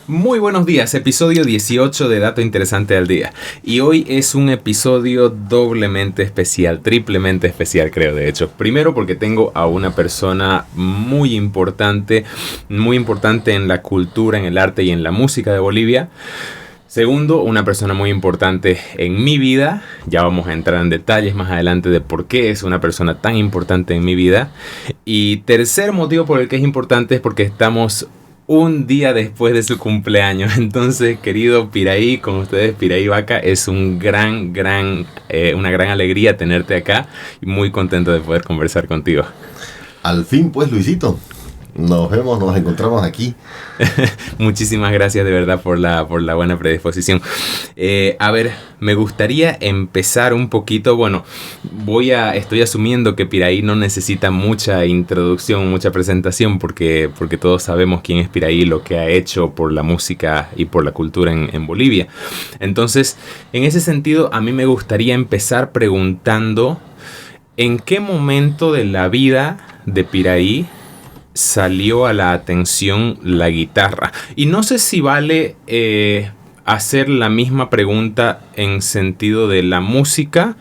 Muy buenos días, episodio 18 de Dato Interesante al Día. Y hoy es un episodio doblemente especial, triplemente especial creo de hecho. Primero porque tengo a una persona muy importante en la cultura, en el arte y en la música de Bolivia. Segundo, una persona muy importante en mi vida. Ya vamos a entrar en detalles más adelante de por qué es una persona tan importante en mi vida. Y tercer motivo por el que es importante es porque estamos un día después de su cumpleaños. Entonces, querido Piraí, con ustedes Piraí Vaca, es una gran alegría tenerte acá y muy contento de poder conversar contigo. Al fin, pues, Luisito, nos encontramos aquí. Muchísimas gracias de verdad por la buena predisposición. A ver, me gustaría empezar un poquito. Bueno, estoy asumiendo que Piraí no necesita mucha introducción, mucha presentación, porque todos sabemos quién es Piraí, lo que ha hecho por la música y por la cultura en Bolivia. Entonces, en ese sentido, a mí me gustaría empezar preguntando ¿en qué momento de la vida de Piraí salió a la atención la guitarra? Y no sé si vale hacer la misma pregunta en sentido de la música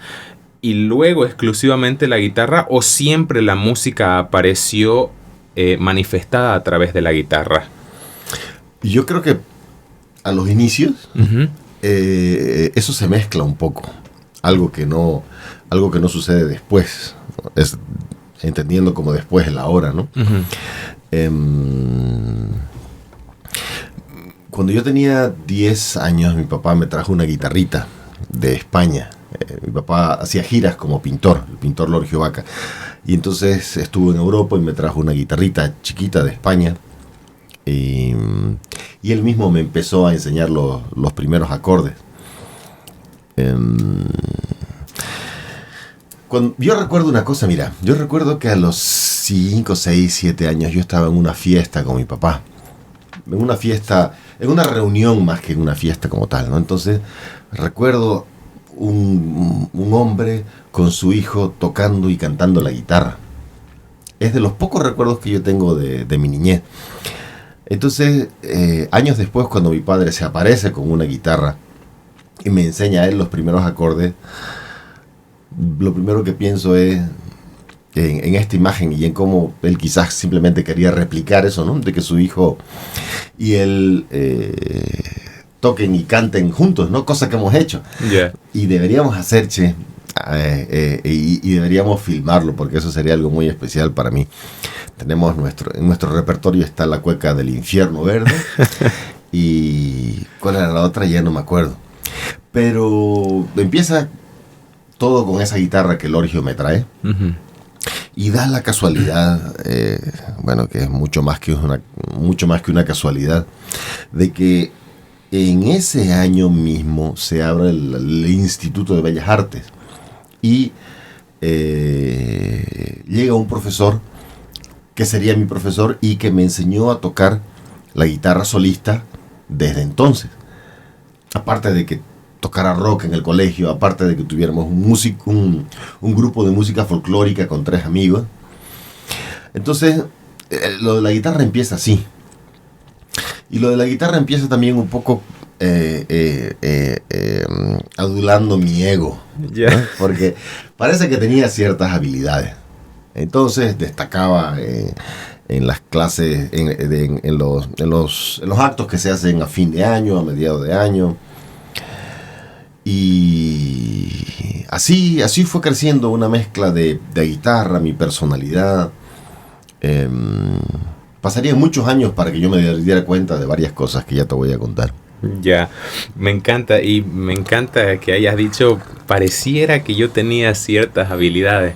y luego exclusivamente la guitarra, o siempre la música apareció manifestada a través de la guitarra. Yo creo que a los inicios Uh-huh. eso se mezcla un poco, algo que no sucede después, es entendiendo como después el ahora, ¿no? Uh-huh. Cuando yo tenía 10 años, mi papá me trajo una guitarrita de España. Mi papá hacía giras como pintor, el pintor Lorgio Vaca. Y entonces estuvo en Europa y me trajo una guitarrita chiquita de España. Y él mismo me empezó a enseñar los primeros acordes. Yo recuerdo una cosa, mira, yo recuerdo que a los 5, 6, 7 años yo estaba en una fiesta con mi papá. En una reunión más que en una fiesta como tal, ¿no? Entonces recuerdo un hombre con su hijo tocando y cantando la guitarra. Es de los pocos recuerdos que yo tengo de mi niñez. Entonces, años después, cuando mi padre se aparece con una guitarra y me enseña a él los primeros acordes, lo primero que pienso es en esta imagen y en cómo él quizás simplemente quería replicar eso, ¿no? De que su hijo y él toquen y canten juntos, ¿no? Cosa que hemos hecho. Yeah. Y deberíamos hacer, y deberíamos filmarlo, porque eso sería algo muy especial para mí. Tenemos en nuestro repertorio está la cueca del Infierno Verde. Y ¿cuál era la otra? Ya no me acuerdo. Pero empieza todo con esa guitarra que Lorgio me trae. Uh-huh. Y da la casualidad, que es mucho más que una casualidad, de que en ese año mismo se abre el Instituto de Bellas Artes. Y llega un profesor que sería mi profesor y que me enseñó a tocar la guitarra solista desde entonces. Aparte de que tocara rock en el colegio, aparte de que tuviéramos un grupo de música folclórica con 3 amigos. Entonces, lo de la guitarra empieza así. Y lo de la guitarra empieza también un poco adulando mi ego. Yeah. ¿No? Porque parece que tenía ciertas habilidades. Entonces destacaba en las clases, en los actos que se hacen a fin de año, a mediados de año. Y así fue creciendo una mezcla de guitarra, mi personalidad. Pasarían muchos años para que yo me diera cuenta de varias cosas que ya te voy a contar. Ya, me encanta que hayas dicho, pareciera que yo tenía ciertas habilidades.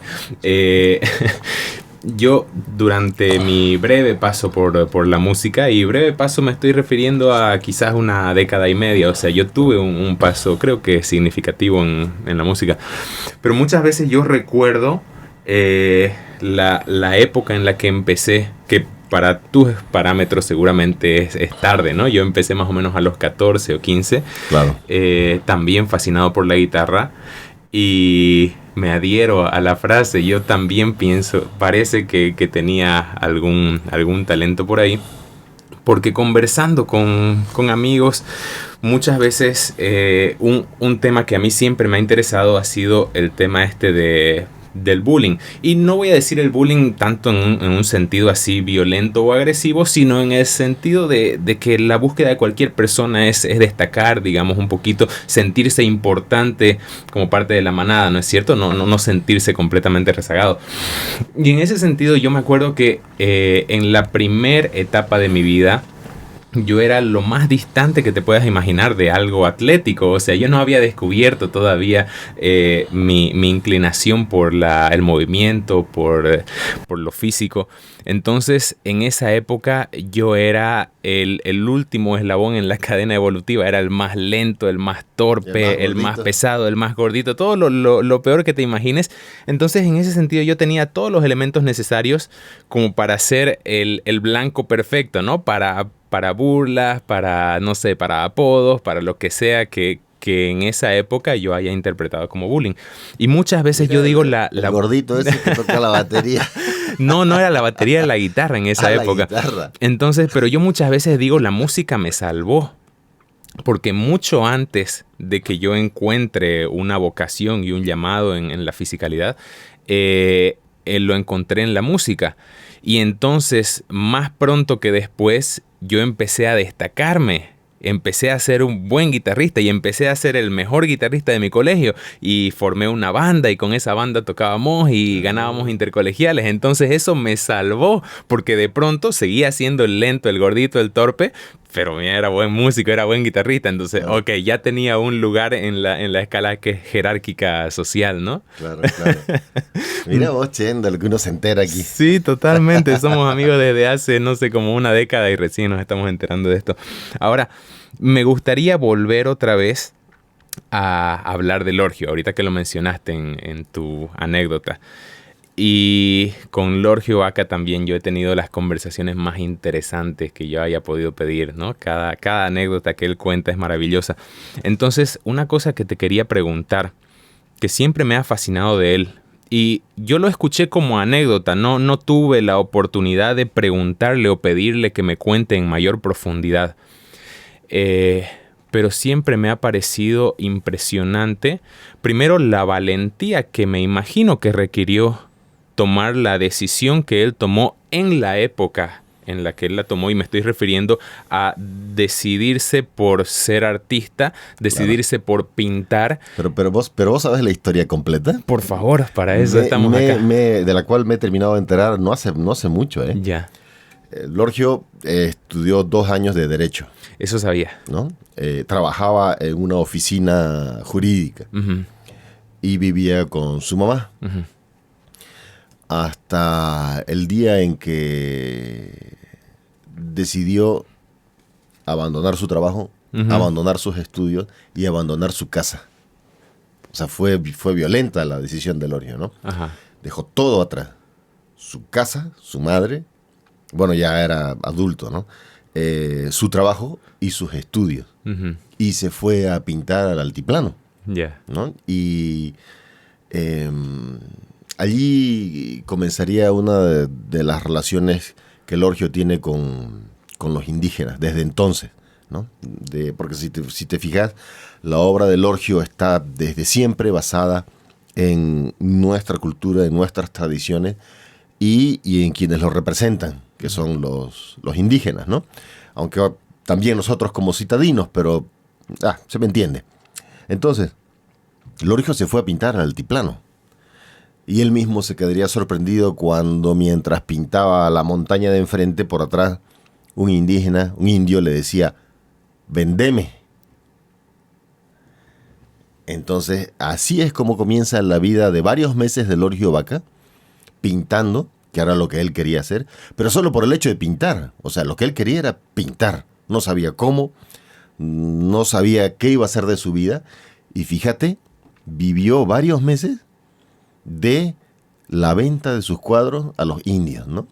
Yo durante mi breve paso por la música, y breve paso me estoy refiriendo a quizás una década y media, o sea, yo tuve un paso creo que significativo en la música, pero muchas veces yo recuerdo la época en la que empecé, que para tus parámetros seguramente es tarde, ¿no? Yo empecé más o menos a los 14 o 15, Claro. También fascinado por la guitarra, y me adhiero a la frase. Yo también pienso, parece que tenía algún talento por ahí, porque conversando con amigos, muchas veces un tema que a mí siempre me ha interesado ha sido el tema del bullying. Y no voy a decir el bullying tanto en un sentido así violento o agresivo, sino en el sentido de que la búsqueda de cualquier persona es destacar, digamos, un poquito, sentirse importante como parte de la manada, ¿no es cierto? No sentirse completamente rezagado. Y en ese sentido yo me acuerdo que en la primera etapa de mi vida, yo era lo más distante que te puedas imaginar de algo atlético. O sea, yo no había descubierto todavía mi inclinación por el movimiento, por lo físico. Entonces, en esa época yo era el último eslabón en la cadena evolutiva. Era el más lento, el más torpe, el más pesado, el más gordito. Todo lo peor que te imagines. Entonces, en ese sentido, yo tenía todos los elementos necesarios como para ser el blanco perfecto, ¿no? Para burlas, no sé, para apodos, para lo que sea que en esa época yo haya interpretado como bullying. Y muchas veces yo digo el gordito ese que toca la batería. No era la batería, era la guitarra en esa época. La guitarra. Entonces, pero yo muchas veces digo, la música me salvó. Porque mucho antes de que yo encuentre una vocación y un llamado en la fisicalidad, lo encontré en la música. Y entonces, más pronto que después, yo empecé a destacarme. Empecé a ser un buen guitarrista y empecé a ser el mejor guitarrista de mi colegio. Y formé una banda y con esa banda tocábamos y ganábamos intercolegiales. Entonces eso me salvó porque de pronto seguía siendo el lento, el gordito, el torpe. Pero mira, era buen músico, era buen guitarrista. Entonces, ok, ya tenía un lugar en la escala jerárquica social, ¿no? Claro. Mira vos, Chendo, lo que uno se entera aquí. Sí, totalmente. Somos amigos desde hace, no sé, como una década y recién nos estamos enterando de esto. Ahora, me gustaría volver otra vez a hablar de Lorgio, ahorita que lo mencionaste en tu anécdota. Y con Lorgio Vaca también yo he tenido las conversaciones más interesantes que yo haya podido pedir, ¿no? Cada anécdota que él cuenta es maravillosa. Entonces, una cosa que te quería preguntar, que siempre me ha fascinado de él, y yo lo escuché como anécdota, no tuve la oportunidad de preguntarle o pedirle que me cuente en mayor profundidad. Pero siempre me ha parecido impresionante, primero, la valentía que me imagino que requirió tomar la decisión que él tomó en la época en la que él la tomó, y me estoy refiriendo a decidirse por ser artista, decidirse por pintar. Pero vos sabes la historia completa. Por favor, para eso estamos acá. De la cual me he terminado de enterar no hace mucho, ¿eh? Ya. Lorgio estudió 2 años de Derecho. Eso sabía. ¿No? Trabajaba en una oficina jurídica. Uh-huh. Y vivía con su mamá. Uh-huh. Hasta el día en que decidió abandonar su trabajo, uh-huh, abandonar sus estudios y abandonar su casa. O sea, fue violenta la decisión de Lorgio, ¿no? Ajá. Dejó todo atrás. Su casa, su madre, bueno, ya era adulto, ¿no? Su trabajo y sus estudios. Uh-huh. Y se fue a pintar al altiplano. Ya. Yeah. ¿No? Y allí comenzaría una de las relaciones que Lorgio tiene con los indígenas desde entonces, ¿no? Porque si te fijas, la obra de Lorgio está desde siempre basada en nuestra cultura, en nuestras tradiciones y en quienes lo representan, que son los indígenas, ¿no? Aunque también nosotros como citadinos, pero se me entiende. Entonces, Lorgio se fue a pintar al altiplano. Y él mismo se quedaría sorprendido cuando, mientras pintaba la montaña de enfrente, por atrás, un indio le decía, vendeme. Entonces, así es como comienza la vida de varios meses de Lorgio Vaca, pintando, que era lo que él quería hacer, pero solo por el hecho de pintar. O sea, lo que él quería era pintar. No sabía cómo, no sabía qué iba a hacer de su vida. Y fíjate, vivió varios meses de la venta de sus cuadros a los indios, ¿no?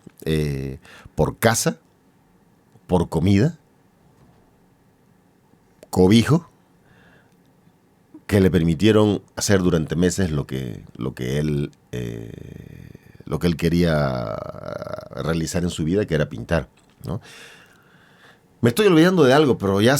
Por casa, por comida, cobijo, que le permitieron hacer durante meses lo que él quería realizar en su vida, que era pintar, ¿no? Me estoy olvidando de algo, pero ya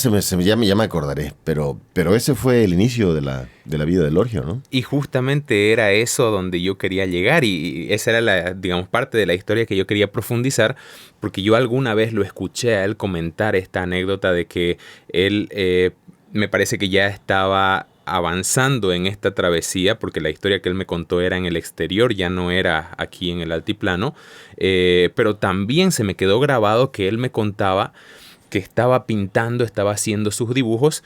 me acordaré. Pero ese fue el inicio de la vida de Lorgio, ¿no? Y justamente era eso donde yo quería llegar y esa era la, digamos, parte de la historia que yo quería profundizar, porque yo alguna vez lo escuché a él comentar esta anécdota de que él me parece que ya estaba avanzando en esta travesía, porque la historia que él me contó era en el exterior, ya no era aquí en el altiplano, pero también se me quedó grabado que él me contaba que estaba pintando, estaba haciendo sus dibujos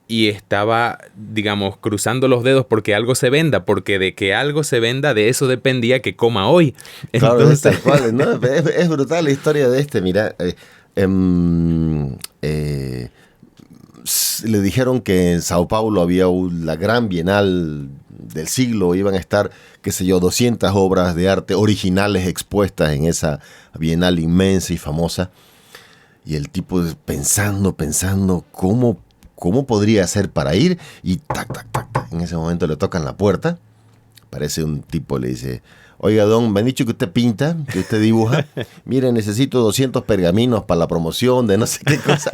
y estaba, digamos, cruzando los dedos porque algo se venda, porque de que algo se venda, de eso dependía que coma hoy. Claro, Entonces, es tal cual, ¿no? Es brutal la historia de este, mira. Le dijeron que en Sao Paulo había la gran bienal del siglo, iban a estar, qué sé yo, 200 obras de arte originales expuestas en esa bienal inmensa y famosa. Y el tipo pensando, cómo podría hacer para ir, y tac, tac, tac, tac. En ese momento le tocan la puerta. Parece un tipo, le dice: oiga, don, me han dicho que usted pinta, que usted dibuja. Mire, necesito 200 pergaminos para la promoción de no sé qué cosa.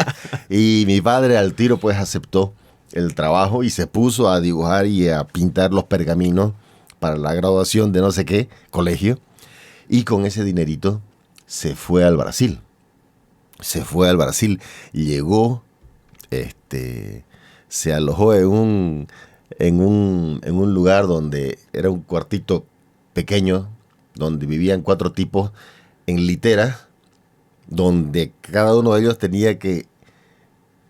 Y mi padre al tiro pues aceptó el trabajo y se puso a dibujar y a pintar los pergaminos para la graduación de no sé qué colegio. Y con ese dinerito se fue al Brasil. Llegó, se alojó en un lugar donde era un cuartito pequeño, donde vivían 4 tipos en literas, donde cada uno de ellos tenía que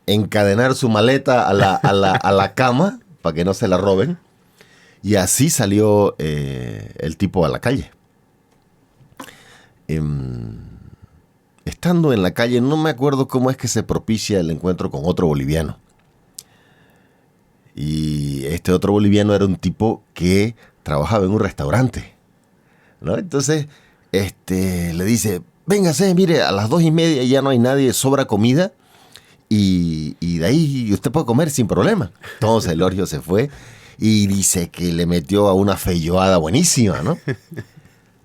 encadenar su maleta a la cama para que no se la roben. Y así salió el tipo a la calle. Estando en la calle, no me acuerdo cómo es que se propicia el encuentro con otro boliviano. Y este otro boliviano era un tipo que trabajaba en un restaurante, ¿no? Entonces, le dice: véngase, mire, a las 2:30 ya no hay nadie, sobra comida, y de ahí usted puede comer sin problema. Entonces el Lorgio se fue y dice que le metió a una feijoada buenísima, ¿no?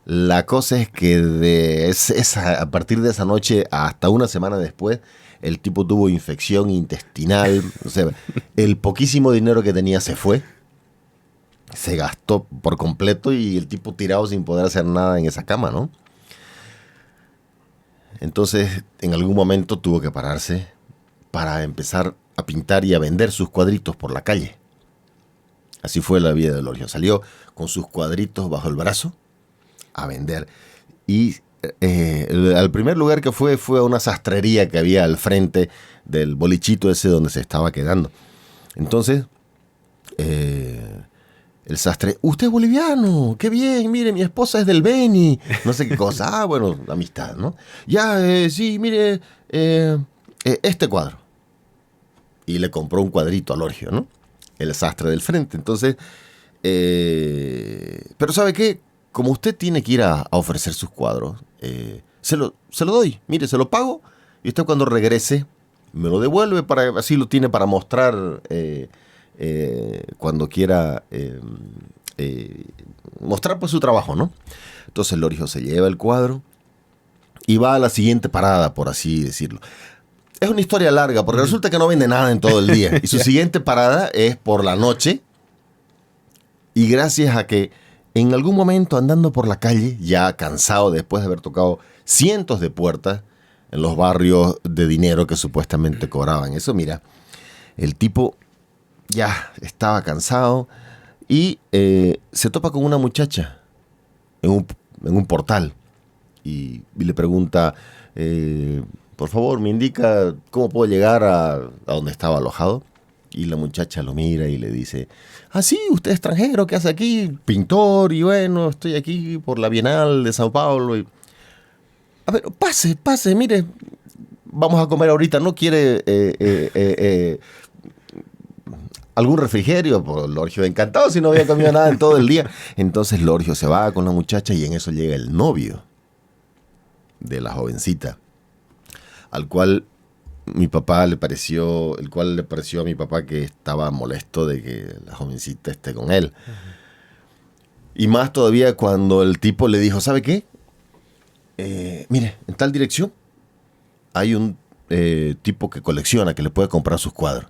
La cosa es que a partir de esa noche hasta una semana después, el tipo tuvo infección intestinal. O sea, el poquísimo dinero que tenía se fue. Se gastó por completo y el tipo tirado sin poder hacer nada en esa cama, ¿no? Entonces, en algún momento tuvo que pararse para empezar a pintar y a vender sus cuadritos por la calle. Así fue la vida de Lorgio. Salió con sus cuadritos bajo el brazo a vender. Y al primer lugar que fue a una sastrería que había al frente del bolichito ese donde se estaba quedando. Entonces, el sastre: usted es boliviano, qué bien, mire, mi esposa es del Beni, no sé qué cosa. Ah, bueno, amistad, ¿no? Ya, sí, mire, este cuadro. Y le compró un cuadrito a Lorgio, ¿no? El sastre del frente. Entonces, pero ¿sabe qué? Como usted tiene que ir a ofrecer sus cuadros, se lo doy, mire, se lo pago, y usted cuando regrese me lo devuelve, así lo tiene para mostrar cuando quiera mostrar pues su trabajo, ¿no? Entonces Lorgio se lleva el cuadro y va a la siguiente parada, por así decirlo. Es una historia larga, porque resulta que no vende nada en todo el día, y su siguiente parada es por la noche, y gracias a que en algún momento, andando por la calle, ya cansado después de haber tocado cientos de puertas en los barrios de dinero que supuestamente cobraban eso, mira, el tipo ya estaba cansado y se topa con una muchacha en un portal y le pregunta: por favor, me indica cómo puedo llegar a donde estaba alojado. Y la muchacha lo mira y le dice: ah, sí, usted es extranjero, ¿qué hace aquí? Pintor, y bueno, estoy aquí por la Bienal de Sao Paulo. A ver, pase, mire, vamos a comer ahorita, ¿no quiere algún refrigerio? Pues Lorgio encantado, si no había comido nada en todo el día. Entonces Lorgio se va con la muchacha y en eso llega el novio de la jovencita, al cual le pareció a mi papá que estaba molesto de que la jovencita esté con él. Y más todavía cuando el tipo le dijo: ¿sabe qué? Mire, en tal dirección hay un tipo que colecciona, que le puede comprar sus cuadros.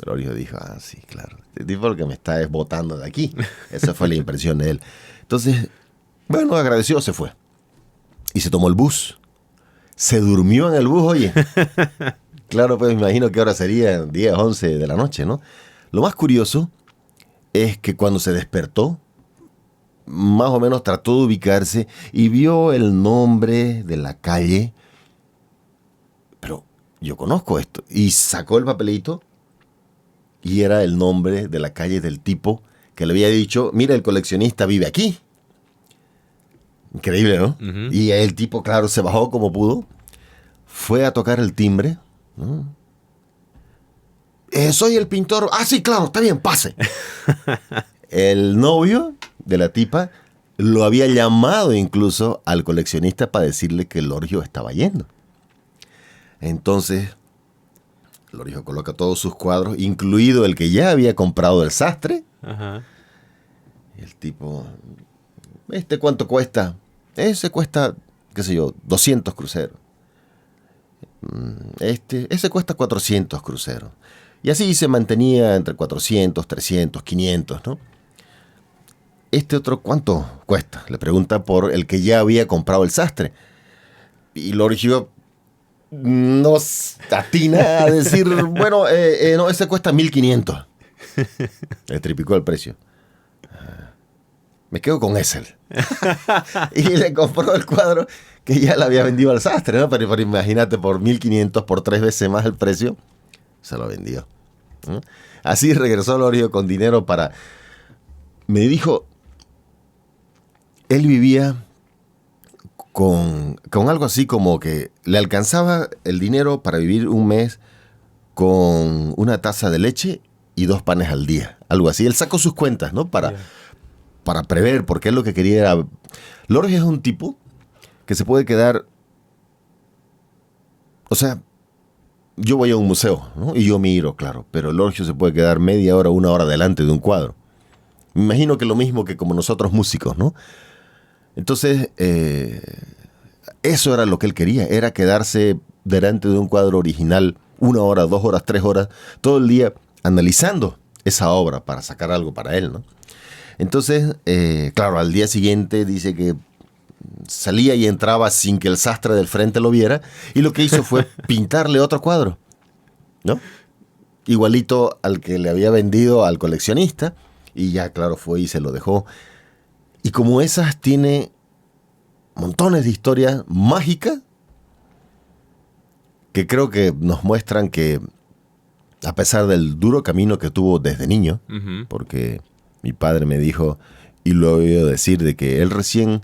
El Orgio dijo, sí, claro. Este tipo lo que me está es botando de aquí. Esa fue la impresión de él. Entonces, bueno, agradeció, se fue. Y se tomó el bus. Se durmió en el bus, oye. Claro, pues me imagino que ahora sería 10, 11 de la noche, ¿no? Lo más curioso es que cuando se despertó, más o menos trató de ubicarse y vio el nombre de la calle. Pero yo conozco esto. Y sacó el papelito y era el nombre de la calle del tipo que le había dicho, mira, el coleccionista vive aquí. Increíble, ¿no? Uh-huh. Y el tipo, claro, se bajó como pudo, fue a tocar el timbre, ¿no? Soy el pintor. Sí, claro, está bien, pase. El novio de la tipa lo había llamado incluso al coleccionista para decirle que el Orgio estaba yendo. Entonces, el Orgio coloca todos sus cuadros, incluido el que ya había comprado el sastre. Uh-huh. Y el tipo, ¿cuánto cuesta? Ese cuesta, qué sé yo, 200 cruceros. Ese cuesta 400 cruceros. Y así se mantenía entre 400, 300, 500, ¿no? Este otro, ¿cuánto cuesta? Le pregunta por el que ya había comprado el sastre. Y el Orgio no atina a decir, bueno, no, ese cuesta 1500. Le triplicó el precio. Me quedo con ese. Y le compró el cuadro que ya le había vendido al sastre, ¿no? Pero imagínate, por 1500, por 3 veces más el precio, se lo vendió. Así regresó el Orgio con dinero para... Me dijo, él vivía con algo así como que le alcanzaba el dinero para vivir un mes con una taza de leche y 2 panes al día. Algo así. Él sacó sus cuentas, ¿no? Para prever, porque él lo que quería era... El Orgio es un tipo que se puede quedar... O sea, yo voy a un museo, ¿no? Y yo miro, claro, pero el Orgio se puede quedar media hora, 1 hora delante de un cuadro. Me imagino que lo mismo que como nosotros músicos, ¿no? Entonces, eso era lo que él quería, era quedarse delante de un cuadro original 1 hora, 2 horas, 3 horas, todo el día analizando esa obra para sacar algo para él, ¿no? Entonces, claro, al día siguiente dice que salía y entraba sin que el sastre del frente lo viera, y lo que hizo fue pintarle otro cuadro, ¿no? Igualito al que le había vendido al coleccionista, y ya, claro, fue y se lo dejó. Y como esas, tiene montones de historias mágicas que creo que nos muestran que, a pesar del duro camino que tuvo desde niño, uh-huh, porque mi padre me dijo, y lo he oído decir, de que él recién,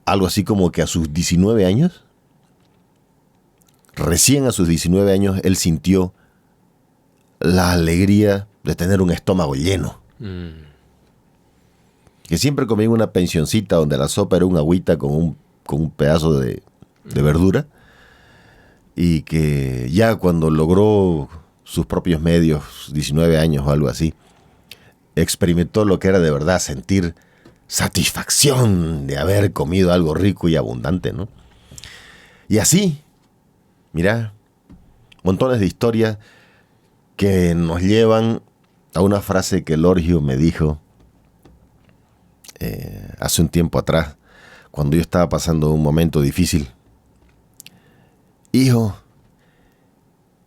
algo así como que a sus 19 años, él sintió la alegría de tener un estómago lleno. Que siempre comía una pensioncita donde la sopa era un agüita con un pedazo de verdura, y que ya cuando logró sus propios medios, 19 años o algo así, experimentó lo que era de verdad sentir satisfacción de haber comido algo rico y abundante, ¿no? Y así, mira, montones de historias que nos llevan a una frase que el Orgio me dijo hace un tiempo atrás, cuando yo estaba pasando un momento difícil. Hijo,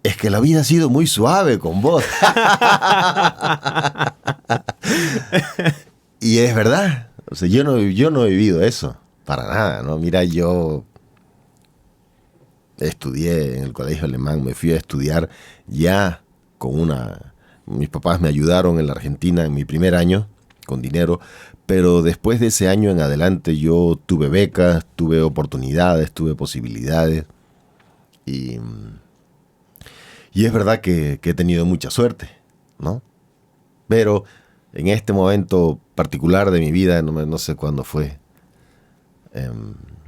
es que la vida ha sido muy suave con vos. Y es verdad. O sea, yo no he vivido eso, para nada, ¿no? Mira, yo estudié en el colegio alemán, me fui a estudiar ya con mis papás me ayudaron en la Argentina en mi primer año, con dinero, pero después de ese año en adelante yo tuve becas, tuve oportunidades, tuve posibilidades, y es verdad que he tenido mucha suerte, ¿no? Pero en este momento particular de mi vida, no sé cuándo fue,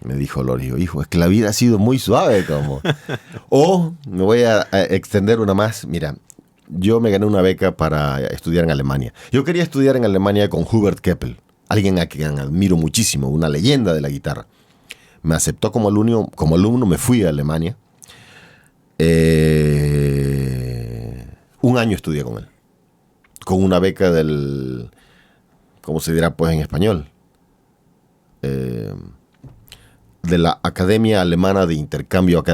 me dijo Lorio, hijo, es que la vida ha sido muy suave, como. O me voy a extender una más. Mira, yo me gané una beca para estudiar en Alemania. Yo quería estudiar en Alemania con Hubert Keppel, alguien a quien admiro muchísimo, una leyenda de la guitarra. Me aceptó como alumno, me fui a Alemania. Un año estudié con él. Con una beca del... ¿Cómo se dirá pues en español? De la Academia Alemana de Intercambio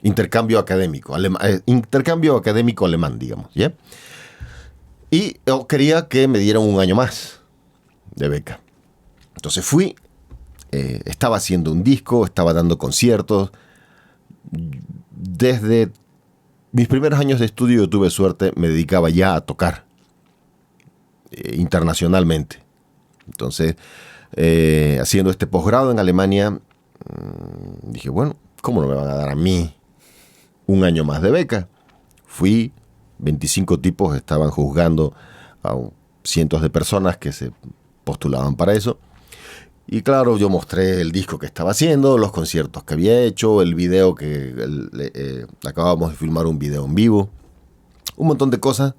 Intercambio Académico. Intercambio Académico Alemán, digamos. ¿Ya? Y yo quería que me dieran un año más de beca. Entonces fui, estaba haciendo un disco, estaba dando conciertos. Desde mis primeros años de estudio yo tuve suerte, me dedicaba ya a tocar internacionalmente. Entonces, haciendo este posgrado en Alemania, dije, bueno, ¿cómo no me van a dar a mí un año más de beca? Fui, 25 tipos estaban juzgando a cientos de personas que se postulaban para eso. Y claro, yo mostré el disco que estaba haciendo, los conciertos que había hecho, el video que acabábamos de filmar, un video en vivo, un montón de cosas.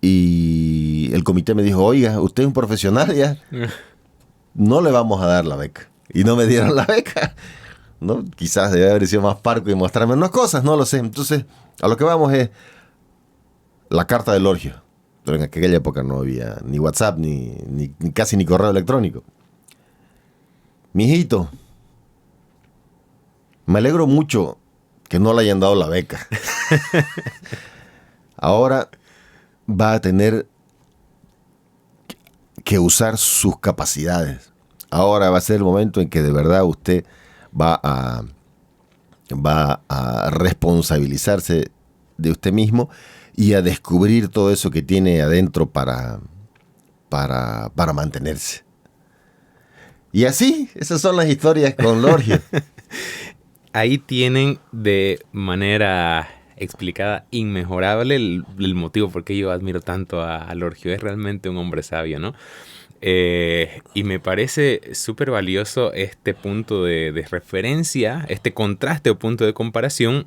Y el comité me dijo, oiga, usted es un profesional ya, no le vamos a dar la beca. Y no me dieron la beca, ¿no? Quizás debe haber sido más parco y mostrarme unas cosas, no lo sé. Entonces, a lo que vamos es la carta del Orgio. Pero en aquella época no había ni WhatsApp, ni casi ni correo electrónico. Mijito, me alegro mucho que no le hayan dado la beca. Ahora va a tener que usar sus capacidades. Ahora va a ser el momento en que de verdad usted va a responsabilizarse de usted mismo y a descubrir todo eso que tiene adentro para mantenerse. Y así, esas son las historias con Lorgio. Ahí tienen de manera explicada inmejorable el motivo por qué yo admiro tanto a Lorgio. Es realmente un hombre sabio, ¿no? Y me parece súper valioso este punto de referencia, este contraste o punto de comparación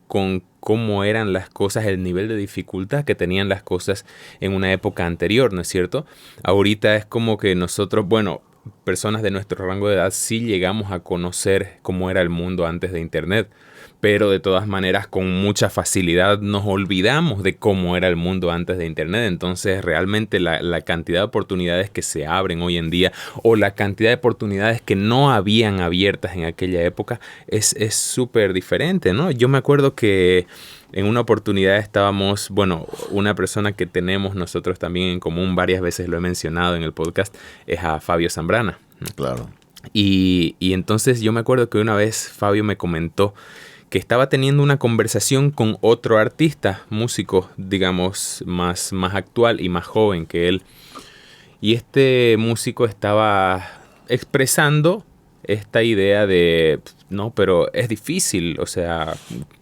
con cómo eran las cosas, el nivel de dificultad que tenían las cosas en una época anterior, ¿no es cierto? Ahorita es como que nosotros, bueno, personas de nuestro rango de edad sí llegamos a conocer cómo era el mundo antes de Internet, pero de todas maneras con mucha facilidad nos olvidamos de cómo era el mundo antes de Internet. Entonces realmente la cantidad de oportunidades que se abren hoy en día o la cantidad de oportunidades que no habían abiertas en aquella época es súper diferente, ¿no? Yo me acuerdo que en una oportunidad estábamos, bueno, una persona que tenemos nosotros también en común, varias veces lo he mencionado en el podcast, es a Fabio Zambrana, ¿no? Claro. Y entonces yo me acuerdo que una vez Fabio me comentó que estaba teniendo una conversación con otro artista, músico, digamos, más actual y más joven que él. Y este músico estaba expresando esta idea de, no, pero es difícil, o sea,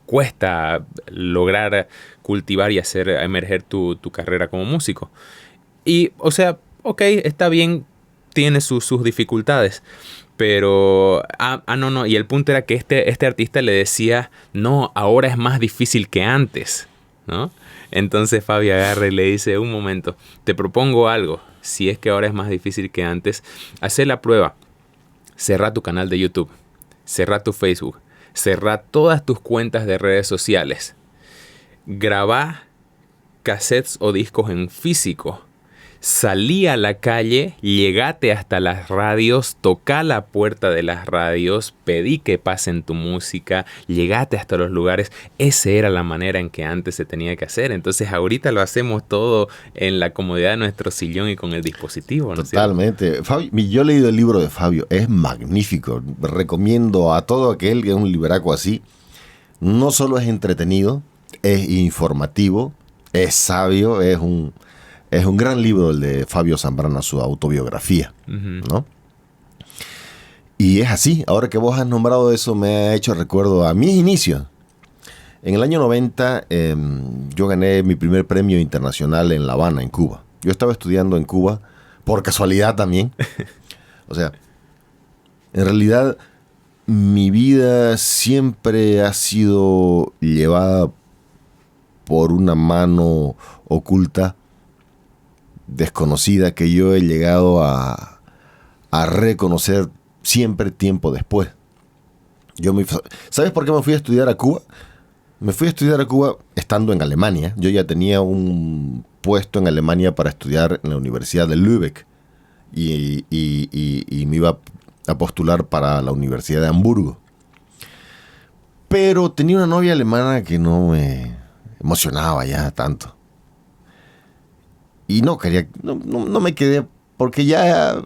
cuesta lograr cultivar y hacer emerger tu carrera como músico. Y, o sea, ok, está bien, tiene sus dificultades. Pero, no, y el punto era que este artista le decía, no, ahora es más difícil que antes, ¿no? Entonces Fabio agarra y le dice, un momento, te propongo algo, si es que ahora es más difícil que antes, haz la prueba, cerrá tu canal de YouTube, cerrá tu Facebook, cerrá todas tus cuentas de redes sociales, grabá cassettes o discos en físico, salí a la calle, llegate hasta las radios, tocá la puerta de las radios, pedí que pasen tu música, llegate hasta los lugares. Esa era la manera en que antes se tenía que hacer. Entonces ahorita lo hacemos todo en la comodidad de nuestro sillón y con el dispositivo, ¿no? Totalmente. Fabio, yo he leído el libro de Fabio, es magnífico. Recomiendo a todo aquel que es un liberaco así. No solo es entretenido, es informativo, es sabio, es un gran libro el de Fabio Zambrana, su autobiografía, ¿no? Y es así, ahora que vos has nombrado eso, me ha hecho recuerdo a mis inicios. En el año 90, yo gané mi primer premio internacional en La Habana, en Cuba. Yo estaba estudiando en Cuba, por casualidad también. O sea, en realidad, mi vida siempre ha sido llevada por una mano oculta, desconocida, que yo he llegado a reconocer siempre tiempo después. ¿Sabes por qué me fui a estudiar a Cuba? Me fui a estudiar a Cuba estando en Alemania. Yo ya tenía un puesto en Alemania para estudiar en la Universidad de Lübeck y me iba a postular para la Universidad de Hamburgo. Pero tenía una novia alemana que no me emocionaba ya tanto. Y no me quedé porque ya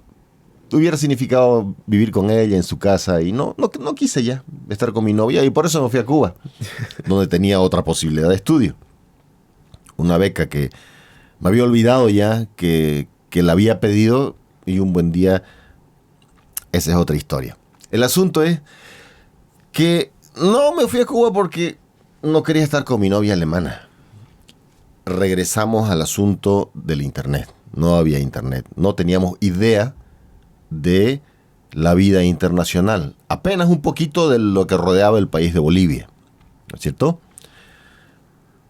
hubiera significado vivir con ella en su casa y no quise ya estar con mi novia y por eso me fui a Cuba, donde tenía otra posibilidad de estudio. Una beca que me había olvidado ya que la había pedido y un buen día, esa es otra historia. El asunto es que no me fui a Cuba porque no quería estar con mi novia alemana. Regresamos al asunto del internet. No había internet, no teníamos idea de la vida internacional, apenas un poquito de lo que rodeaba el país de Bolivia, ¿no es cierto?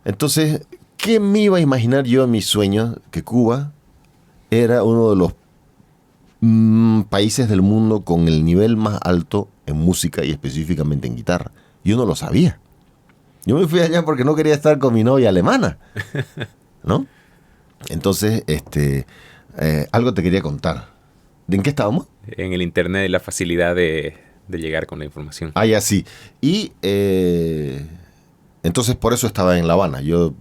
Entonces, ¿qué me iba a imaginar yo en mis sueños? Que Cuba era uno de los países del mundo con el nivel más alto en música y específicamente en guitarra. Yo no lo sabía. Yo me fui allá porque no quería estar con mi novia alemana, ¿no? Entonces, algo te quería contar. ¿De en qué estábamos? En el internet, la facilidad de llegar con la información. Ah, ya sí. Y entonces por eso estaba en La Habana. Yo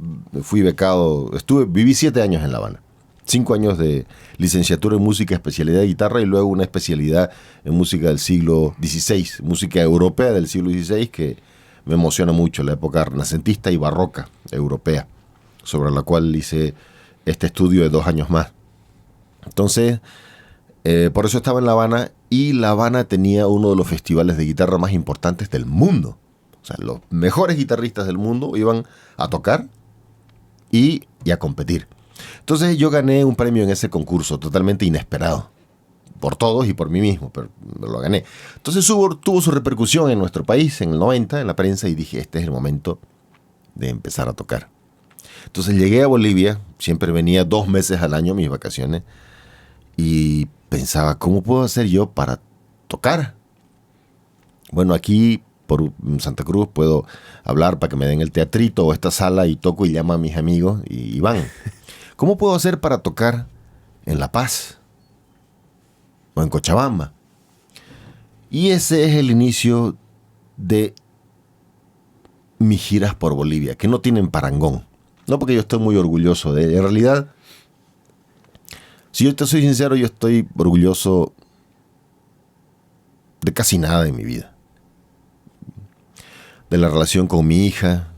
fui becado, viví 7 años en La Habana. 5 años de licenciatura en música, especialidad de guitarra y luego una especialidad en música del siglo XVI, música europea del siglo XVI, que me emociona mucho, la época renacentista y barroca europea, sobre la cual hice este estudio de 2 años más. Entonces, por eso estaba en La Habana, y La Habana tenía uno de los festivales de guitarra más importantes del mundo. O sea, los mejores guitarristas del mundo iban a tocar y a competir. Entonces yo gané un premio en ese concurso totalmente inesperado, por todos y por mí mismo, pero lo gané. Entonces tuvo su repercusión en nuestro país en el 90, en la prensa, y dije, este es el momento de empezar a tocar. Entonces llegué a Bolivia, siempre venía 2 meses al año, mis vacaciones, y pensaba, ¿cómo puedo hacer yo para tocar? Bueno, aquí por Santa Cruz puedo hablar para que me den el teatrito o esta sala y toco y llamo a mis amigos y van. ¿Cómo puedo hacer para tocar en La Paz o en Cochabamba? Y ese es el inicio de mis giras por Bolivia, que no tienen parangón. No porque yo estoy muy orgulloso de ella. En realidad, si yo te soy sincero, yo estoy orgulloso de casi nada en mi vida. De la relación con mi hija,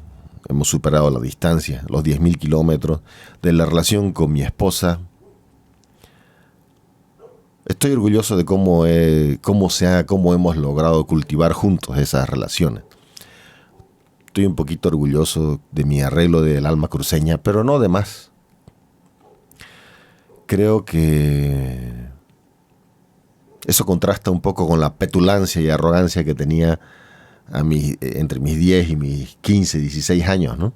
hemos superado la distancia, los 10.000 kilómetros. De la relación con mi esposa. Estoy orgulloso de cómo hemos logrado cultivar juntos esas relaciones. Estoy un poquito orgulloso de mi arreglo del alma cruceña, pero no de más. Creo que eso contrasta un poco con la petulancia y arrogancia que tenía entre mis 10 y mis 15, 16 años, ¿no?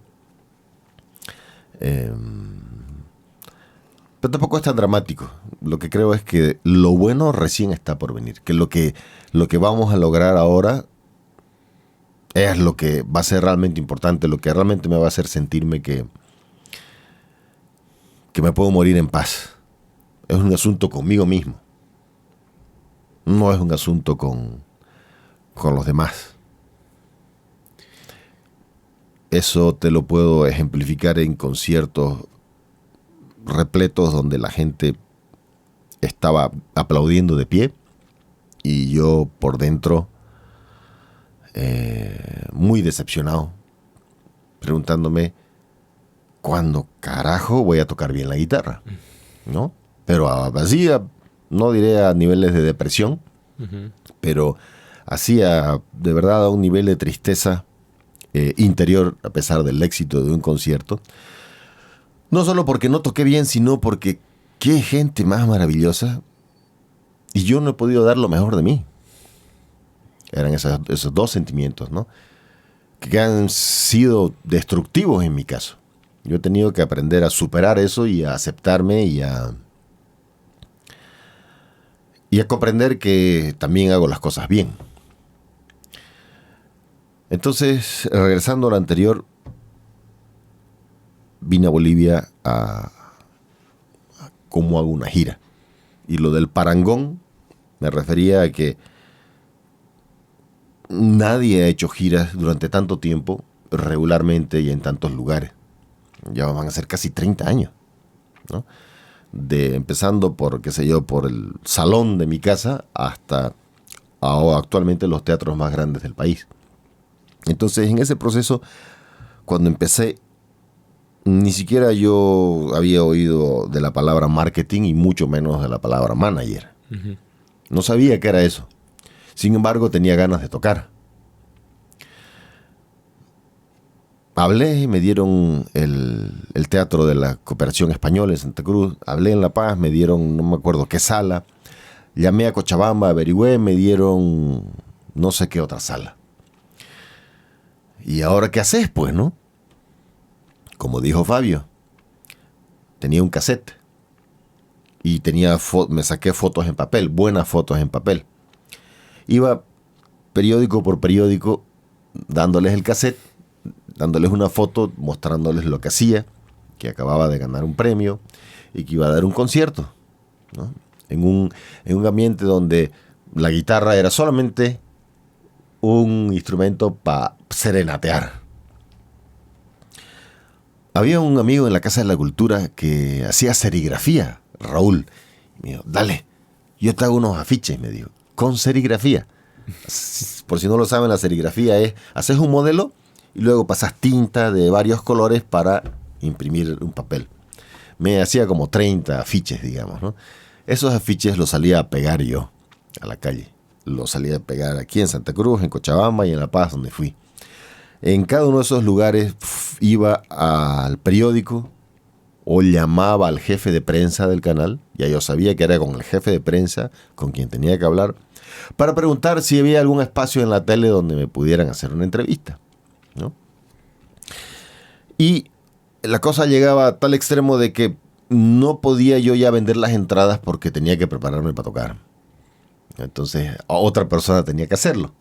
Pero tampoco es tan dramático. Lo que creo es que lo bueno recién está por venir. Que lo que vamos a lograr ahora es lo que va a ser realmente importante, lo que realmente me va a hacer sentirme que me puedo morir en paz. Es un asunto conmigo mismo. No es un asunto con los demás. Eso te lo puedo ejemplificar en conciertos repletos donde la gente estaba aplaudiendo de pie y yo por dentro muy decepcionado, preguntándome ¿cuándo carajo voy a tocar bien la guitarra? ¿No? Pero así, no diré a niveles de depresión, pero así de verdad a un nivel de tristeza interior, a pesar del éxito de un concierto. No solo porque no toqué bien, sino porque qué gente más maravillosa y yo no he podido dar lo mejor de mí. Eran esos 2 sentimientos, ¿no? Que han sido destructivos en mi caso. Yo he tenido que aprender a superar eso y a aceptarme y a comprender que también hago las cosas bien. Entonces, regresando a lo anterior, vine a Bolivia a cómo hago una gira. Y lo del parangón me refería a que nadie ha hecho giras durante tanto tiempo, regularmente y en tantos lugares. Ya van a ser casi 30 años, ¿no? Empezando por, qué sé yo, por el salón de mi casa hasta actualmente los teatros más grandes del país. Entonces, en ese proceso, cuando empecé, ni siquiera yo había oído de la palabra marketing y mucho menos de la palabra manager. Uh-huh. No sabía qué era eso. Sin embargo, tenía ganas de tocar. Hablé, me dieron el Teatro de la Cooperación Española en Santa Cruz. Hablé en La Paz, me dieron, no me acuerdo qué sala. Llamé a Cochabamba, averigüé, me dieron no sé qué otra sala. ¿Y ahora qué haces, pues, no? Como dijo Fabio, tenía un cassette y me saqué fotos en papel, buenas fotos en papel. Iba periódico por periódico dándoles el cassette, dándoles una foto, mostrándoles lo que hacía, que acababa de ganar un premio y que iba a dar un concierto, ¿no? En un ambiente donde la guitarra era solamente un instrumento para serenatear. Había un amigo en la Casa de la Cultura que hacía serigrafía, Raúl. Y me dijo, dale, yo te hago unos afiches, me dijo, con serigrafía. Por si no lo saben, la serigrafía es, haces un modelo y luego pasas tinta de varios colores para imprimir un papel. Me hacía como 30 afiches, digamos, ¿no? Esos afiches los salía a pegar yo a la calle. Los salía a pegar aquí en Santa Cruz, en Cochabamba y en La Paz, donde fui. En cada uno de esos lugares iba al periódico o llamaba al jefe de prensa del canal, ya yo sabía que era con el jefe de prensa con quien tenía que hablar, para preguntar si había algún espacio en la tele donde me pudieran hacer una entrevista, ¿no? Y la cosa llegaba a tal extremo de que no podía yo ya vender las entradas porque tenía que prepararme para tocar. Entonces, otra persona tenía que hacerlo.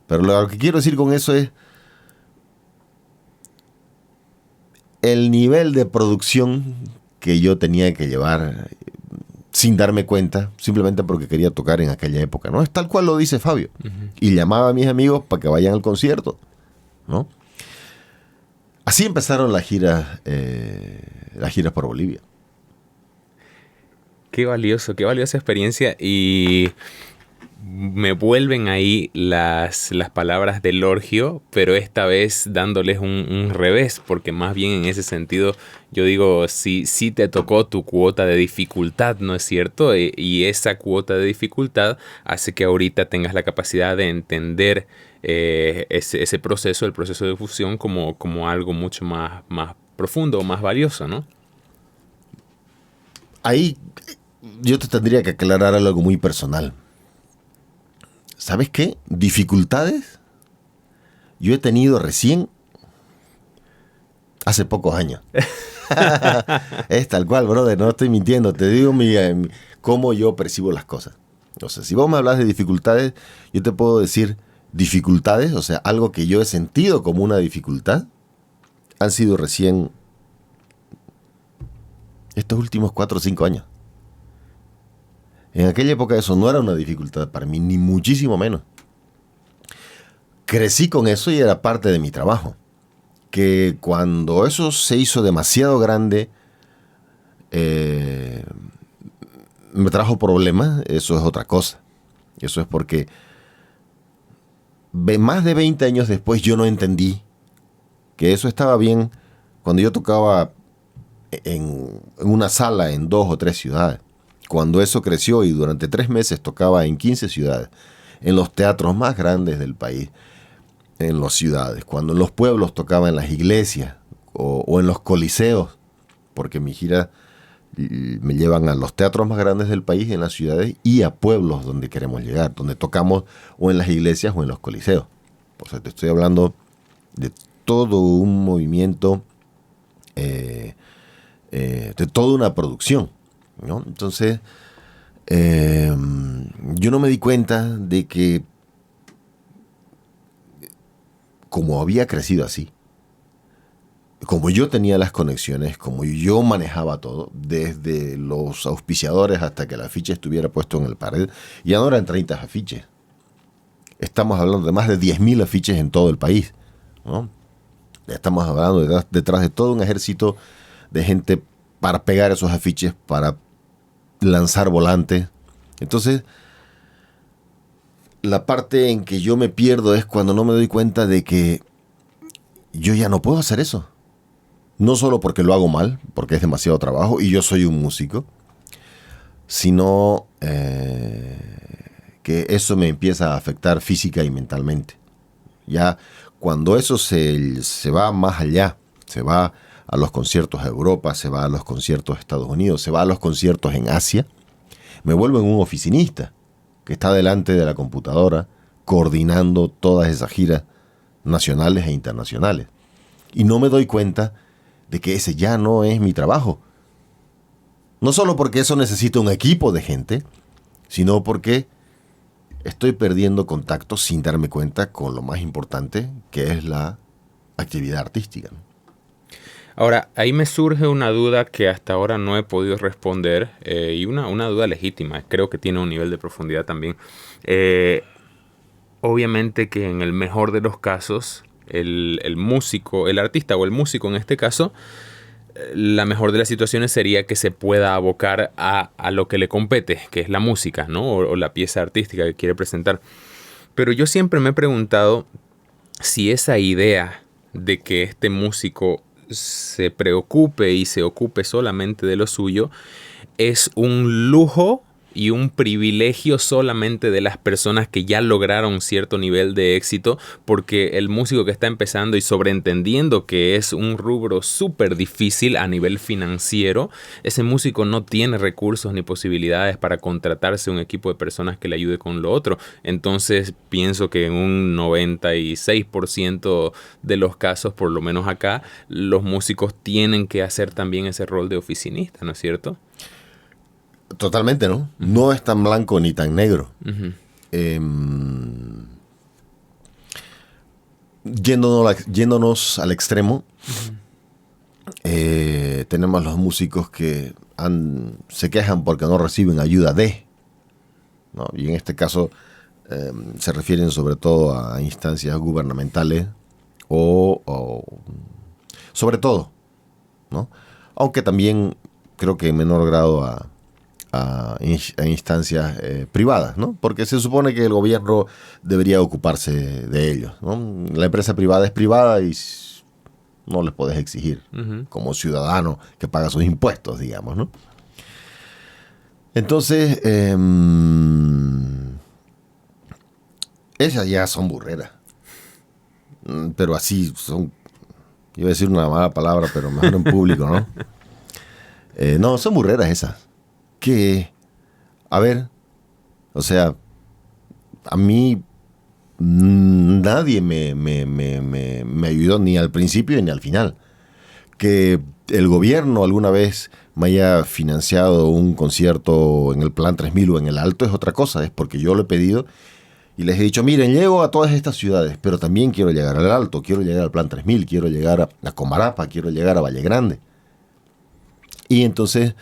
Pero lo que quiero decir con eso es el nivel de producción que yo tenía que llevar sin darme cuenta, simplemente porque quería tocar en aquella época, ¿no? Es tal cual lo dice Fabio. Uh-huh. Y llamaba a mis amigos para que vayan al concierto, ¿no? Así empezaron las giras por Bolivia. Qué valiosa experiencia, y me vuelven ahí las palabras de Lorgio, pero esta vez dándoles un revés, porque más bien en ese sentido yo digo, sí te tocó tu cuota de dificultad, ¿no es cierto? Y esa cuota de dificultad hace que ahorita tengas la capacidad de entender ese proceso, el proceso de fusión, como algo mucho más profundo, más valioso, ¿no? Ahí yo te tendría que aclarar algo muy personal. ¿Sabes qué? Dificultades yo he tenido recién hace pocos años. Es tal cual, brother, no estoy mintiendo. Te digo cómo yo percibo las cosas. O sea, si vos me hablas de dificultades, yo te puedo decir dificultades, o sea, algo que yo he sentido como una dificultad, han sido recién estos últimos 4 o 5 años. En aquella época eso no era una dificultad para mí, ni muchísimo menos. Crecí con eso y era parte de mi trabajo. Que cuando eso se hizo demasiado grande, me trajo problemas, eso es otra cosa. Eso es porque más de 20 años después yo no entendí que eso estaba bien cuando yo tocaba en una sala en 2 o 3 ciudades. Cuando eso creció y durante 3 meses tocaba en 15 ciudades, en los teatros más grandes del país, en las ciudades, cuando en los pueblos tocaba en las iglesias o en los coliseos, porque mi gira me llevan a los teatros más grandes del país, en las ciudades, y a pueblos donde queremos llegar, donde tocamos o en las iglesias o en los coliseos. O sea, te estoy hablando de todo un movimiento, de toda una producción, ¿no? Entonces, yo no me di cuenta de que como había crecido así, como yo tenía las conexiones, como yo manejaba todo, desde los auspiciadores hasta que el afiche estuviera puesto en el pared, ya no eran 30 afiches. Estamos hablando de más de 10.000 afiches en todo el país, ¿no? Estamos hablando detrás de todo un ejército de gente para pegar esos afiches, para lanzar volantes. Entonces, la parte en que yo me pierdo es cuando no me doy cuenta de que yo ya no puedo hacer eso. No solo porque lo hago mal, porque es demasiado trabajo y yo soy un músico, sino que eso me empieza a afectar física y mentalmente. Ya cuando eso se va más allá, se va a los conciertos de Europa, se va a los conciertos de Estados Unidos, se va a los conciertos en Asia, me vuelvo en un oficinista que está delante de la computadora coordinando todas esas giras nacionales e internacionales. Y no me doy cuenta de que ese ya no es mi trabajo. No solo porque eso necesita un equipo de gente, sino porque estoy perdiendo contacto sin darme cuenta con lo más importante, que es la actividad artística. Ahora, ahí me surge una duda que hasta ahora no he podido responder, y una duda legítima, creo que tiene un nivel de profundidad también. Obviamente que en el mejor de los casos, el músico, el artista o el músico en este caso, la mejor de las situaciones sería que se pueda abocar a lo que le compete, que es la música, ¿no? O la pieza artística que quiere presentar. Pero yo siempre me he preguntado si esa idea de que este músico se preocupe y se ocupe solamente de lo suyo es un lujo y un privilegio solamente de las personas que ya lograron cierto nivel de éxito, porque el músico que está empezando y sobreentendiendo que es un rubro súper difícil a nivel financiero, ese músico no tiene recursos ni posibilidades para contratarse un equipo de personas que le ayude con lo otro. Entonces pienso que en un 96% de los casos, por lo menos acá, los músicos tienen que hacer también ese rol de oficinista, ¿no es cierto? Totalmente, ¿no? No es tan blanco ni tan negro. Uh-huh. Yéndonos al extremo, uh-huh. Tenemos los músicos que se quejan porque no reciben ayuda ¿no? Y en este caso se refieren sobre todo a instancias gubernamentales o sobre todo, ¿no? Aunque también creo que en menor grado a instancias privadas, ¿no? Porque se supone que el gobierno debería ocuparse de ellos, ¿no? La empresa privada es privada y no les podés exigir uh-huh. como ciudadano que paga sus impuestos, digamos, ¿no? Entonces, esas ya son burreras. Pero así son, iba a decir una mala palabra, pero mejor en público, ¿no? No, son burreras esas. Que, a ver, o sea, a mí nadie me ayudó ni al principio ni al final. Que el gobierno alguna vez me haya financiado un concierto en el Plan 3000 o en el Alto es otra cosa, es porque yo lo he pedido y les he dicho, miren, llego a todas estas ciudades, pero también quiero llegar al Alto, quiero llegar al Plan 3000, quiero llegar a Comarapa, quiero llegar a Valle Grande. Y entonces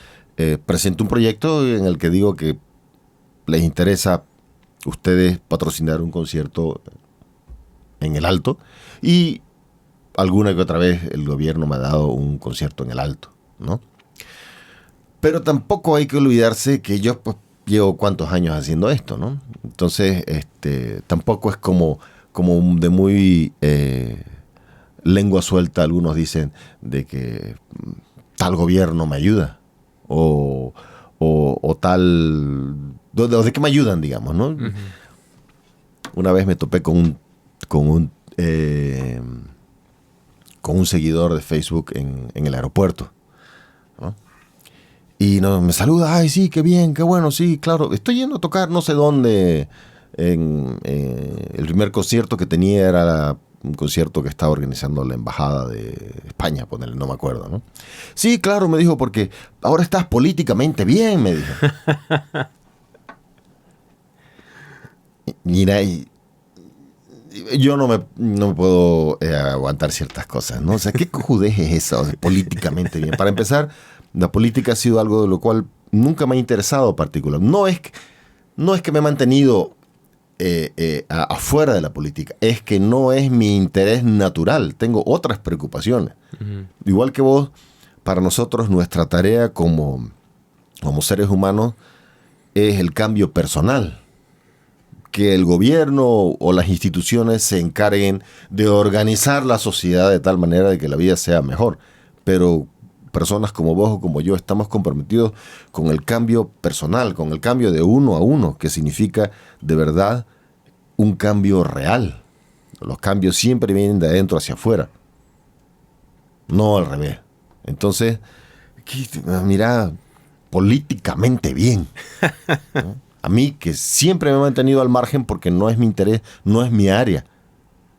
presento un proyecto en el que digo que les interesa ustedes patrocinar un concierto en el Alto y alguna que otra vez el gobierno me ha dado un concierto en el Alto, ¿no? Pero tampoco hay que olvidarse que yo pues, llevo cuántos años haciendo esto, ¿no? Entonces tampoco es como de muy lengua suelta. Algunos dicen de que tal gobierno me ayuda o tal, de qué me ayudan, digamos, ¿no? Uh-huh. Una vez me topé con un seguidor de Facebook en el aeropuerto, ¿no? Y me saluda, ay, sí, qué bien, qué bueno, sí, claro, estoy yendo a tocar no sé dónde. El primer concierto que tenía era un concierto que estaba organizando la embajada de España, ponerle, no me acuerdo, ¿no? Sí, claro, me dijo, porque ahora estás políticamente bien, me dijo. Mira, y yo no me puedo aguantar ciertas cosas, ¿no? O sea, ¿qué cojudez es esa? O sea, políticamente bien. Para empezar, la política ha sido algo de lo cual nunca me ha interesado particular. No es que me he mantenido afuera de la política, es que no es mi interés natural. Tengo otras preocupaciones. Uh-huh. Igual que vos, para nosotros nuestra tarea como seres humanos es el cambio personal. Que el gobierno o las instituciones se encarguen de organizar la sociedad de tal manera de que la vida sea mejor. Pero personas como vos o como yo estamos comprometidos con el cambio personal, con el cambio de uno a uno, que significa de verdad un cambio real. Los cambios siempre vienen de adentro hacia afuera, no al revés. Entonces, mira, políticamente bien, ¿no? A mí, que siempre me he mantenido al margen porque no es mi interés, no es mi área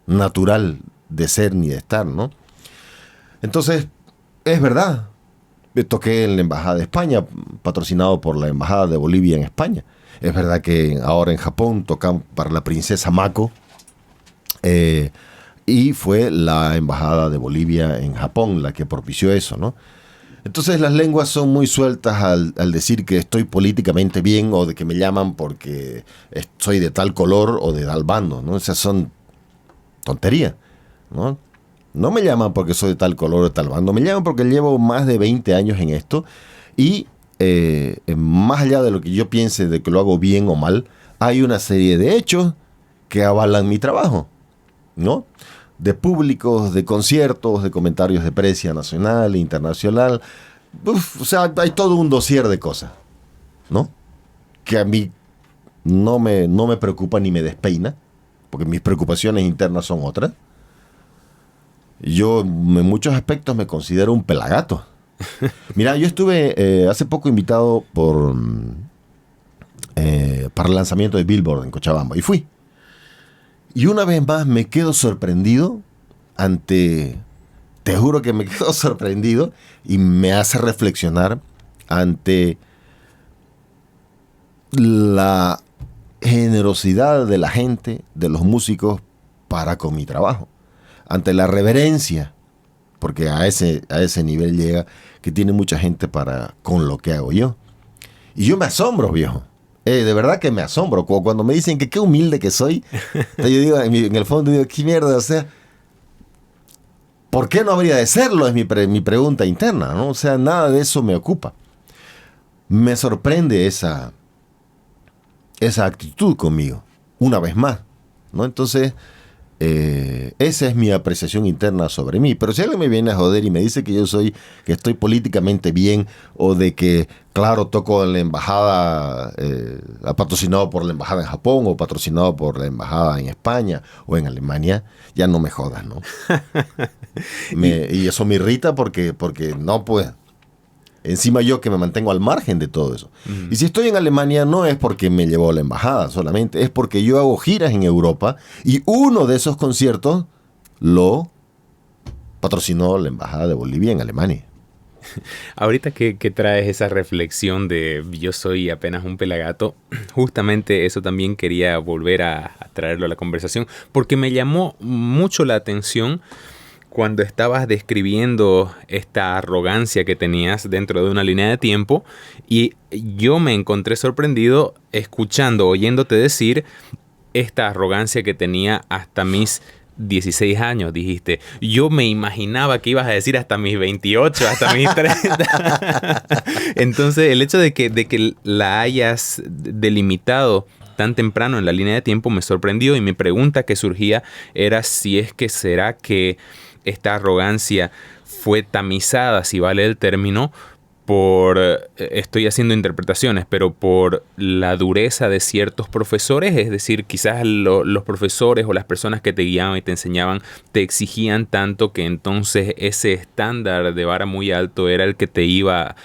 natural de ser ni de estar, ¿no? Entonces, es verdad. Toqué en la Embajada de España, patrocinado por la Embajada de Bolivia en España. Es verdad que ahora en Japón tocan para la princesa Mako, y fue la Embajada de Bolivia en Japón la que propició eso, ¿no? Entonces las lenguas son muy sueltas al decir que estoy políticamente bien o de que me llaman porque soy de tal color o de tal bando, ¿no? Esas son tonterías, ¿no? No me llaman porque soy de tal color o de tal bando, me llaman porque llevo más de 20 años en esto y más allá de lo que yo piense de que lo hago bien o mal, hay una serie de hechos que avalan mi trabajo, ¿no? De públicos, de conciertos, de comentarios de prensa nacional e internacional. O sea, hay todo un dossier de cosas, ¿no? Que a mí no me preocupa ni me despeina, porque mis preocupaciones internas son otras. Yo en muchos aspectos me considero un pelagato. Mira, yo estuve hace poco invitado para el lanzamiento de Billboard en Cochabamba y fui. Y una vez más me quedo sorprendido te juro que me quedo sorprendido y me hace reflexionar ante la generosidad de la gente, de los músicos para con mi trabajo, ante la reverencia, porque a ese nivel llega que tiene mucha gente para con lo que hago yo. Y yo me asombro, viejo. De verdad que me asombro. Cuando me dicen que qué humilde que soy, yo digo, en el fondo digo, qué mierda, o sea, ¿por qué no habría de serlo? Es mi pregunta interna, ¿no? O sea, nada de eso me ocupa. Me sorprende esa actitud conmigo, una vez más, ¿no? Entonces, esa es mi apreciación interna sobre mí. Pero si alguien me viene a joder y me dice que que estoy políticamente bien, o de que, claro, toco en la embajada, patrocinado por la embajada en Japón, o patrocinado por la embajada en España, o en Alemania, ya no me jodas, ¿no? Y eso me irrita porque no, pues, encima yo que me mantengo al margen de todo eso. Y si estoy en Alemania no es porque me llevó la embajada solamente, es porque yo hago giras en Europa y uno de esos conciertos lo patrocinó la embajada de Bolivia en Alemania. Ahorita que traes esa reflexión de yo soy apenas un pelagato, justamente eso también quería volver a traerlo a la conversación, porque me llamó mucho la atención cuando estabas describiendo esta arrogancia que tenías dentro de una línea de tiempo, y yo me encontré sorprendido oyéndote decir esta arrogancia que tenía hasta mis 16 años, dijiste. Yo me imaginaba que ibas a decir hasta mis 28, hasta mis 30. Entonces, el hecho de que la hayas delimitado tan temprano en la línea de tiempo me sorprendió, y mi pregunta que surgía era si es que será que esta arrogancia fue tamizada, si vale el término, estoy haciendo interpretaciones, pero por la dureza de ciertos profesores, es decir, quizás los profesores o las personas que te guiaban y te enseñaban te exigían tanto que entonces ese estándar de vara muy alto era el que te iba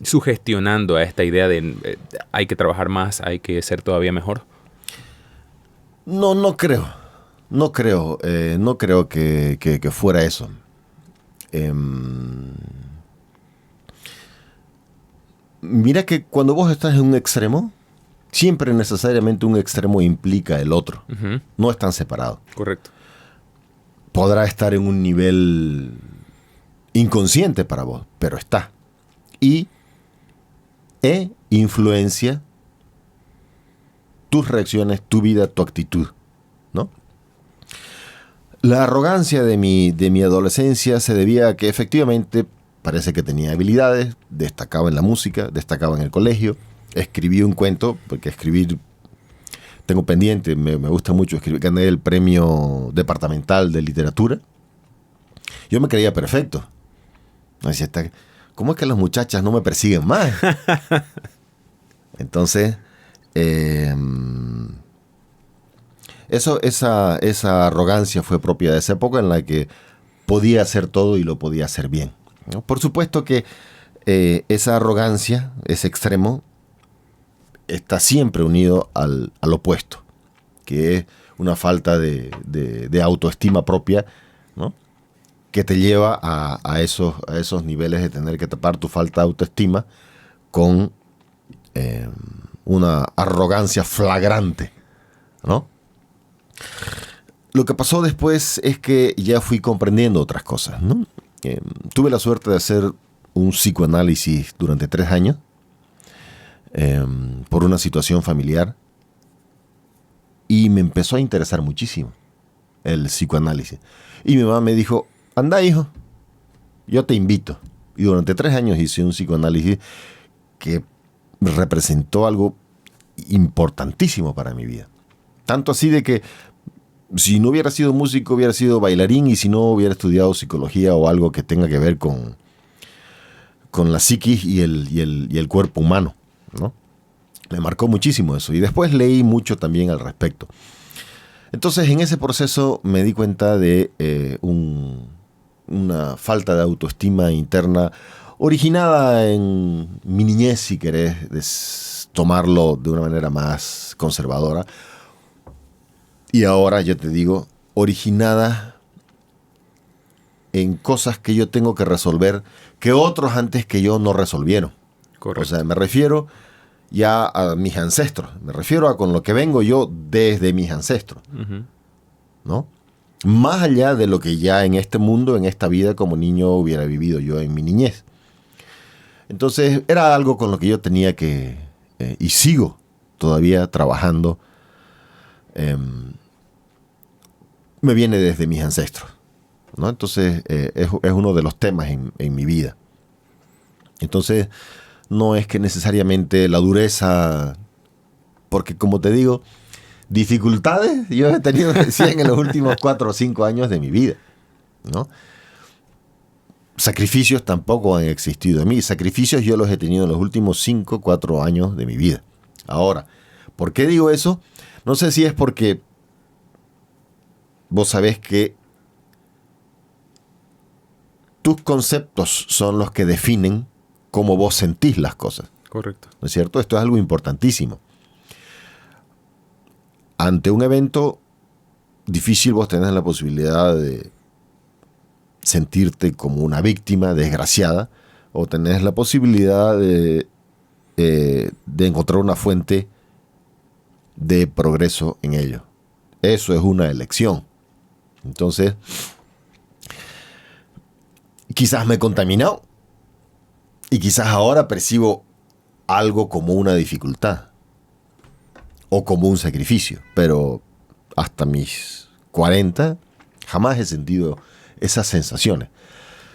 sugestionando a esta idea de hay que trabajar más, hay que ser todavía mejor. No creo que fuera eso. Mira que cuando vos estás en un extremo, siempre necesariamente un extremo implica el otro. Ujú. No están separados. Correcto. Podrá estar en un nivel inconsciente para vos, pero está. Y influencia tus reacciones, tu vida, tu actitud, ¿no? La arrogancia de mi adolescencia se debía a que efectivamente parece que tenía habilidades, destacaba en la música, destacaba en el colegio, escribí un cuento, porque escribir tengo pendiente, me gusta mucho escribir, gané el premio departamental de literatura. Yo me creía perfecto. Decía, ¿cómo es que las muchachas no me persiguen más? Entonces, esa arrogancia fue propia de esa época en la que podía hacer todo y lo podía hacer bien, ¿no? Por supuesto que esa arrogancia, ese extremo, está siempre unido al opuesto, que es una falta de autoestima propia, ¿no? Que te lleva a esos niveles de tener que tapar tu falta de autoestima con una arrogancia flagrante, ¿no? Lo que pasó después es que ya fui comprendiendo otras cosas, ¿no? Tuve la suerte de hacer un psicoanálisis durante 3 años por una situación familiar y me empezó a interesar muchísimo el psicoanálisis. Y mi mamá me dijo, anda hijo, yo te invito. Y durante 3 años hice un psicoanálisis que representó algo importantísimo para mi vida. Tanto así de que si no hubiera sido músico, hubiera sido bailarín, y si no hubiera estudiado psicología o algo que tenga que ver con la psiquis y el cuerpo humano, ¿no? Me marcó muchísimo eso. Y después leí mucho también al respecto. Entonces, en ese proceso me di cuenta de una falta de autoestima interna originada en mi niñez, si querés tomarlo de una manera más conservadora. Y ahora, yo te digo, originada en cosas que yo tengo que resolver, que otros antes que yo no resolvieron. Correcto. O sea, me refiero ya a mis ancestros. Me refiero a con lo que vengo yo desde mis ancestros. Uh-huh. ¿No? Más allá de lo que ya en este mundo, en esta vida como niño hubiera vivido yo en mi niñez. Entonces, era algo con lo que yo tenía que, y sigo todavía trabajando, me viene desde mis ancestros, ¿no? Entonces, es uno de los temas en mi vida. Entonces, no es que necesariamente la dureza, porque como te digo, dificultades yo he tenido recién en los últimos 4 o 5 años de mi vida, ¿no? Sacrificios tampoco han existido en mí. Sacrificios yo los he tenido en los últimos 5, 4 años de mi vida. Ahora, ¿por qué digo eso? No sé si es porque vos sabés que tus conceptos son los que definen cómo vos sentís las cosas. Correcto. ¿No es cierto? Esto es algo importantísimo. Ante un evento difícil vos tenés la posibilidad de sentirte como una víctima desgraciada, o tenés la posibilidad de encontrar una fuente de progreso en ello. Eso es una elección. Entonces, quizás me he contaminado y quizás ahora percibo algo como una dificultad o como un sacrificio, pero hasta mis 40 jamás he sentido esas sensaciones,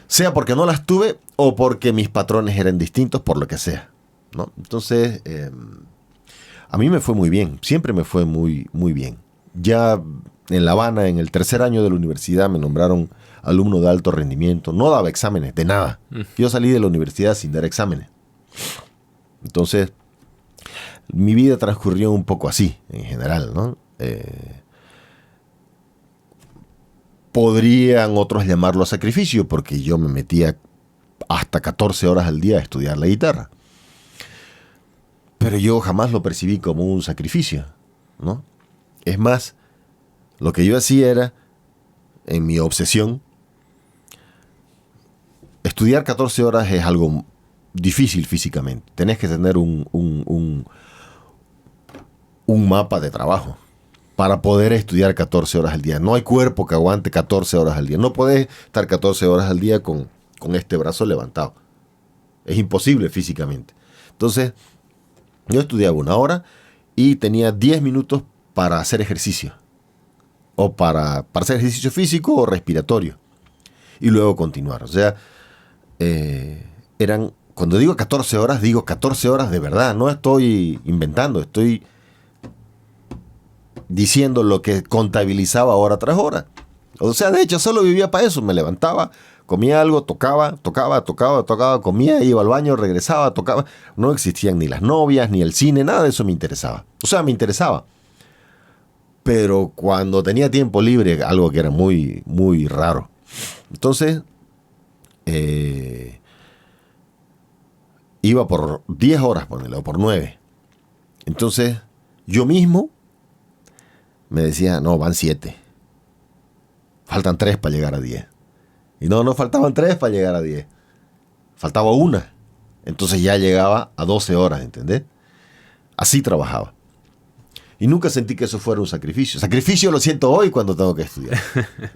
sea porque no las tuve o porque mis patrones eran distintos, por lo que sea, ¿no? Entonces, a mí me fue muy bien, siempre me fue muy, muy bien. Ya en La Habana, en el 3er año de la universidad, me nombraron alumno de alto rendimiento. No daba exámenes, de nada. Yo salí de la universidad sin dar exámenes. Entonces, mi vida transcurrió un poco así, en general, ¿no? Podrían otros llamarlo sacrificio, porque yo me metía hasta 14 horas al día a estudiar la guitarra. Pero yo jamás lo percibí como un sacrificio, ¿no? Es más, lo que yo hacía era, en mi obsesión, estudiar 14 horas es algo difícil físicamente. Tenés que tener un mapa de trabajo para poder estudiar 14 horas al día. No hay cuerpo que aguante 14 horas al día. No puedes estar 14 horas al día con este brazo levantado. Es imposible físicamente. Entonces, yo estudiaba 1 hora y tenía 10 minutos para hacer ejercicio. O para hacer ejercicio físico o respiratorio. Y luego continuar. O sea, cuando digo 14 horas, digo 14 horas de verdad. No estoy inventando, estoy diciendo lo que contabilizaba hora tras hora. O sea, de hecho, solo vivía para eso. Me levantaba, comía algo, tocaba, comía, iba al baño, regresaba, tocaba. No existían ni las novias, ni el cine, nada de eso me interesaba. O sea, me interesaba. Pero cuando tenía tiempo libre, algo que era muy, muy raro. Entonces, iba por 10 horas, ponele, o por 9. Entonces, yo mismo me decía, no, van 7. Faltan 3 para llegar a 10. Y no faltaban 3 para llegar a 10. Faltaba 1. Entonces ya llegaba a 12 horas, ¿entendés? Así trabajaba. Y nunca sentí que eso fuera un sacrificio. Sacrificio lo siento hoy cuando tengo que estudiar.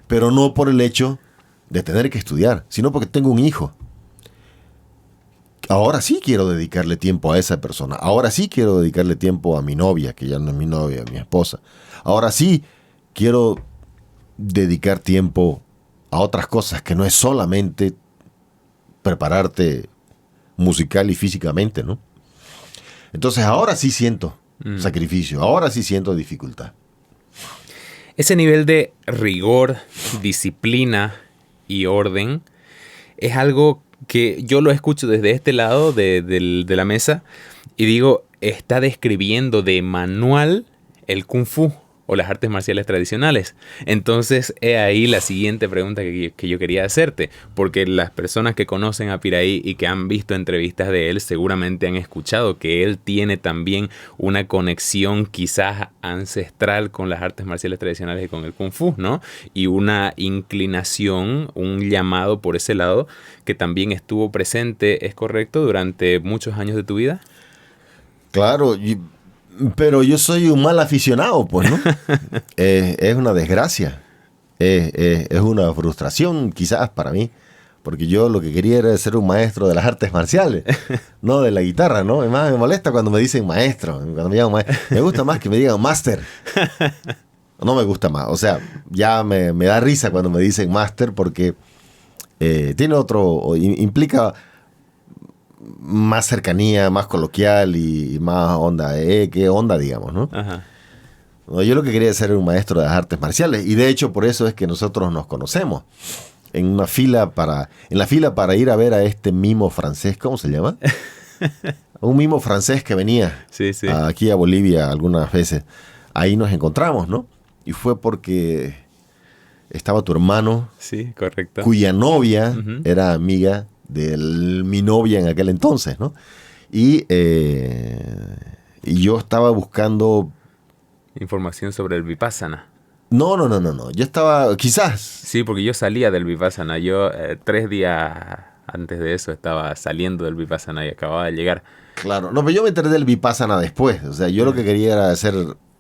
Pero no por el hecho de tener que estudiar, sino porque tengo un hijo. Ahora sí quiero dedicarle tiempo a esa persona. Ahora sí quiero dedicarle tiempo a mi novia, que ya no es mi novia, mi esposa. Ahora sí quiero dedicar tiempo a otras cosas que no es solamente prepararte musical y físicamente, ¿no? Entonces ahora sí siento sacrificio, ahora sí siento dificultad. Ese nivel de rigor, disciplina y orden es algo que yo lo escucho desde este lado de la mesa y digo, está describiendo de manual el Kung Fu o las artes marciales tradicionales. Entonces, he ahí la siguiente pregunta que yo quería hacerte, porque las personas que conocen a Piraí y que han visto entrevistas de él seguramente han escuchado que él tiene también una conexión quizás ancestral con las artes marciales tradicionales y con el Kung Fu, ¿no? Y una inclinación, un llamado por ese lado que también estuvo presente, ¿es correcto?, durante muchos años de tu vida. Claro, pero yo soy un mal aficionado, pues, ¿no? Es una desgracia. Es una frustración, quizás, para mí. Porque yo lo que quería era ser un maestro de las artes marciales, no de la guitarra, ¿no? Además, me molesta cuando me dicen maestro. Cuando me llaman maestro. Me gusta más que me digan máster. No me gusta más. O sea, ya me da risa cuando me dicen máster porque tiene implica más cercanía, más coloquial y más onda, qué onda, digamos, ¿no? Ajá. No, yo lo que quería ser un maestro de las artes marciales y de hecho por eso es que nosotros nos conocemos en la fila para ir a ver a este mimo francés, ¿cómo se llama? Un mimo francés que venía aquí a Bolivia algunas veces. Ahí nos encontramos, ¿no? Y fue porque estaba tu hermano, sí, correcto, cuya novia era amiga de mi novia en aquel entonces, ¿no? Y yo estaba buscando información sobre el Vipassana. No. Yo estaba, quizás. Sí, porque yo salía del Vipassana. Yo 3 días antes de eso estaba saliendo del Vipassana y acababa de llegar. Claro, no, pero yo me enteré del Vipassana después. O sea, yo lo que quería era hacer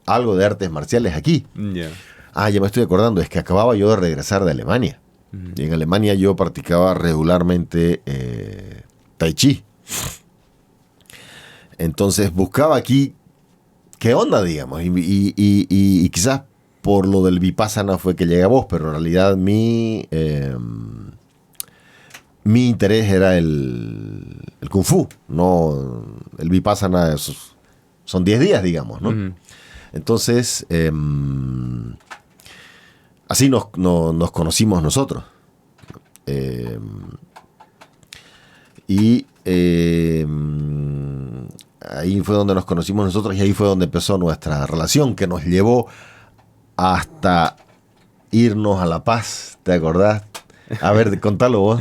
algo de artes marciales aquí. Yeah. Ya me estoy acordando, es que acababa yo de regresar de Alemania. Y en Alemania yo practicaba regularmente Tai Chi. Entonces buscaba aquí qué onda, digamos. Y quizás por lo del Vipassana fue que llegué a vos, pero en realidad mi interés era el Kung Fu. No, el Vipassana son 10 días, digamos, ¿no? Entonces, así nos conocimos nosotros. Ahí fue donde nos conocimos nosotros y ahí fue donde empezó nuestra relación, que nos llevó hasta irnos a La Paz, ¿te acordás? A ver, contalo vos.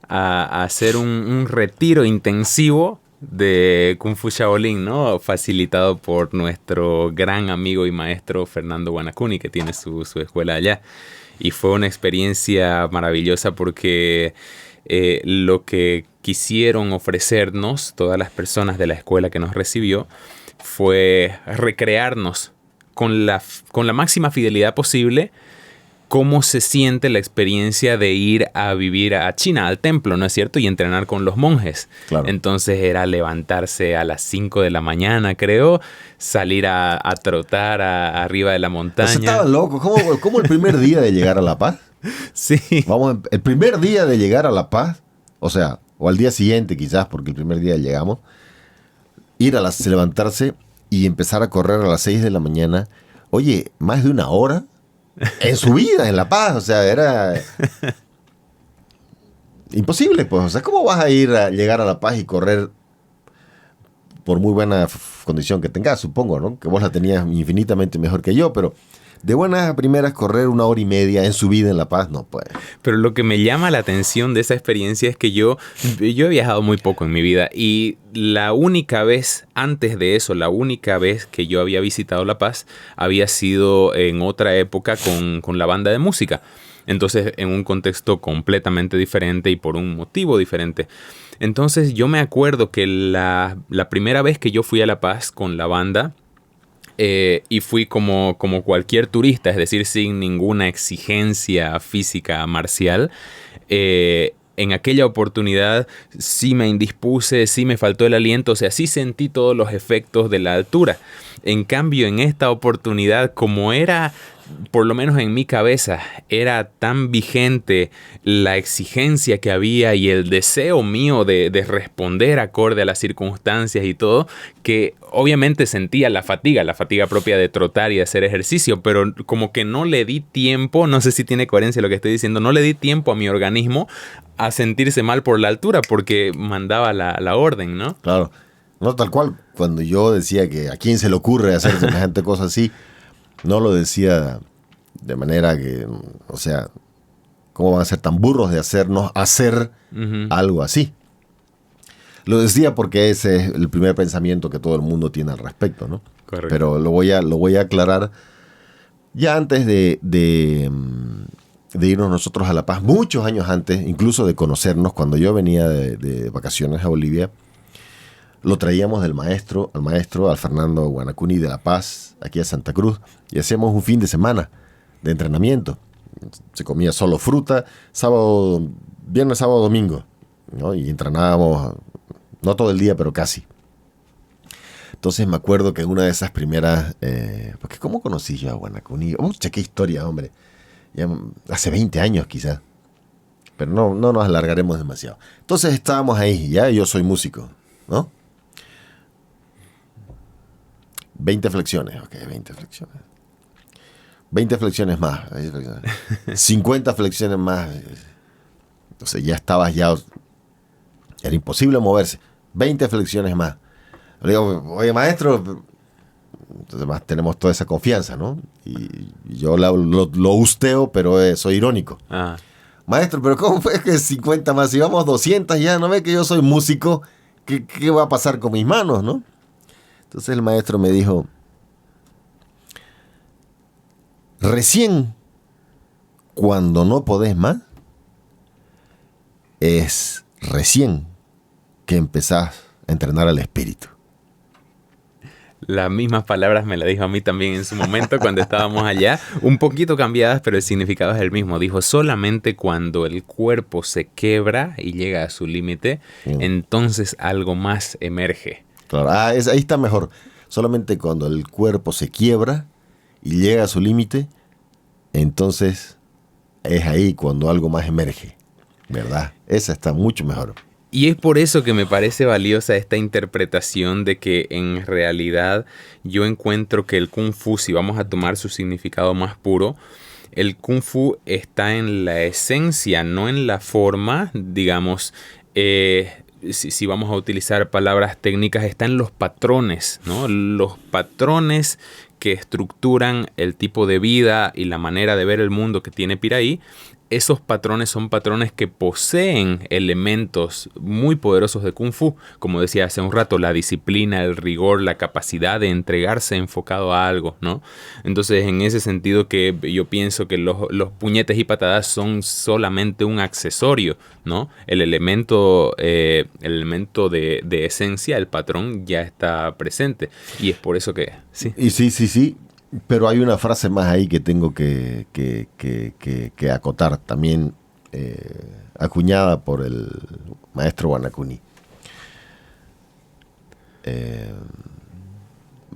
A hacer un retiro intensivo de Kung Fu Shaolin, ¿no? Facilitado por nuestro gran amigo y maestro Fernando Guanacuni, que tiene su escuela allá. Y fue una experiencia maravillosa porque lo que quisieron ofrecernos todas las personas de la escuela que nos recibió fue recrearnos con la máxima fidelidad posible cómo se siente la experiencia de ir a vivir a China, al templo, ¿no es cierto? Y entrenar con los monjes. Claro. Entonces era levantarse a las 5 de la mañana, creo, salir a trotar arriba de la montaña. Eso estaba loco. ¿Cómo el primer día de llegar a La Paz? Sí. El primer día de llegar a La Paz, o sea, o al día siguiente quizás, porque el primer día llegamos, levantarse y empezar a correr a las 6 de la mañana. Oye, más de una hora en su vida, en La Paz, o sea, era imposible, pues. O sea, ¿cómo vas a llegar a La Paz y correr por muy buena condición que tengas? Supongo, ¿no? Que vos la tenías infinitamente mejor que yo, pero de buenas a primeras correr 1 hora y media en su vida en La Paz, no puede. Pero lo que me llama la atención de esa experiencia es que yo he viajado muy poco en mi vida y la única vez, antes de eso, la única vez que yo había visitado La Paz había sido en otra época con la banda de música. Entonces, en un contexto completamente diferente y por un motivo diferente. Entonces, yo me acuerdo que la primera vez que yo fui a La Paz con la banda, y fui como cualquier turista, es decir, sin ninguna exigencia física marcial. En aquella oportunidad sí me indispuse, sí me faltó el aliento, o sea, sí sentí todos los efectos de la altura. En cambio, en esta oportunidad, como era, por lo menos en mi cabeza, era tan vigente la exigencia que había y el deseo mío de responder acorde a las circunstancias y todo, que obviamente sentía la fatiga propia de trotar y de hacer ejercicio, pero como que no le di tiempo, no sé si tiene coherencia lo que estoy diciendo, no le di tiempo a mi organismo a sentirse mal por la altura porque mandaba la orden, ¿no? Claro. No, tal cual, cuando yo decía que a quién se le ocurre hacer semejante cosa así, no lo decía de manera que, o sea, ¿cómo van a ser tan burros de hacernos hacer algo así? Lo decía porque ese es el primer pensamiento que todo el mundo tiene al respecto, ¿no? Correcto. Pero lo voy a aclarar ya antes de irnos nosotros a La Paz, muchos años antes, incluso de conocernos, cuando yo venía de vacaciones a Bolivia. Lo traíamos al maestro, al Fernando Guanacuni de La Paz, aquí a Santa Cruz, y hacíamos un fin de semana de entrenamiento. Se comía solo fruta, viernes, sábado, domingo, ¿no? Y entrenábamos, no todo el día, pero casi. Entonces me acuerdo que en una de esas primeras, porque ¿cómo conocí yo a Guanacuni? Qué historia, hombre. Ya hace 20 años quizás, pero no nos alargaremos demasiado. Entonces estábamos ahí, ya yo soy músico, ¿no? 20 flexiones, ok, 20 flexiones. 20 flexiones más. 50 flexiones más. Entonces ya estabas era imposible moverse. 20 flexiones más. Le digo, oye, maestro, entonces más tenemos toda esa confianza, ¿no? Y yo lo usteo, pero soy irónico. Ah. Maestro, pero ¿cómo fue que 50 más? Si vamos 200 ya, ¿no ve que yo soy músico? ¿Qué va a pasar con mis manos, no? Entonces el maestro me dijo, recién cuando no podés más, es recién que empezás a entrenar al espíritu. Las mismas palabras me las dijo a mí también en su momento cuando estábamos allá, un poquito cambiadas, pero el significado es el mismo. Dijo, solamente cuando el cuerpo se quebra y llega a su límite, entonces algo más emerge. Claro, ahí está mejor. Solamente cuando el cuerpo se quiebra y llega a su límite, entonces es ahí cuando algo más emerge, ¿verdad? Esa está mucho mejor. Y es por eso que me parece valiosa esta interpretación de que en realidad yo encuentro que el Kung Fu, si vamos a tomar su significado más puro, el Kung Fu está en la esencia, no en la forma, digamos, si vamos a utilizar palabras técnicas, está en los patrones, ¿no? Los patrones que estructuran el tipo de vida y la manera de ver el mundo que tiene Piraí, esos patrones son patrones que poseen elementos muy poderosos de Kung Fu, como decía hace un rato, la disciplina, el rigor, la capacidad de entregarse enfocado a algo, ¿no? Entonces, en ese sentido que yo pienso que los puñetes y patadas son solamente un accesorio, ¿no? El elemento de esencia, el patrón, ya está presente. Y es por eso que... Sí. Y sí. Pero hay una frase más ahí que tengo que acotar, también acuñada por el maestro Wanakuni.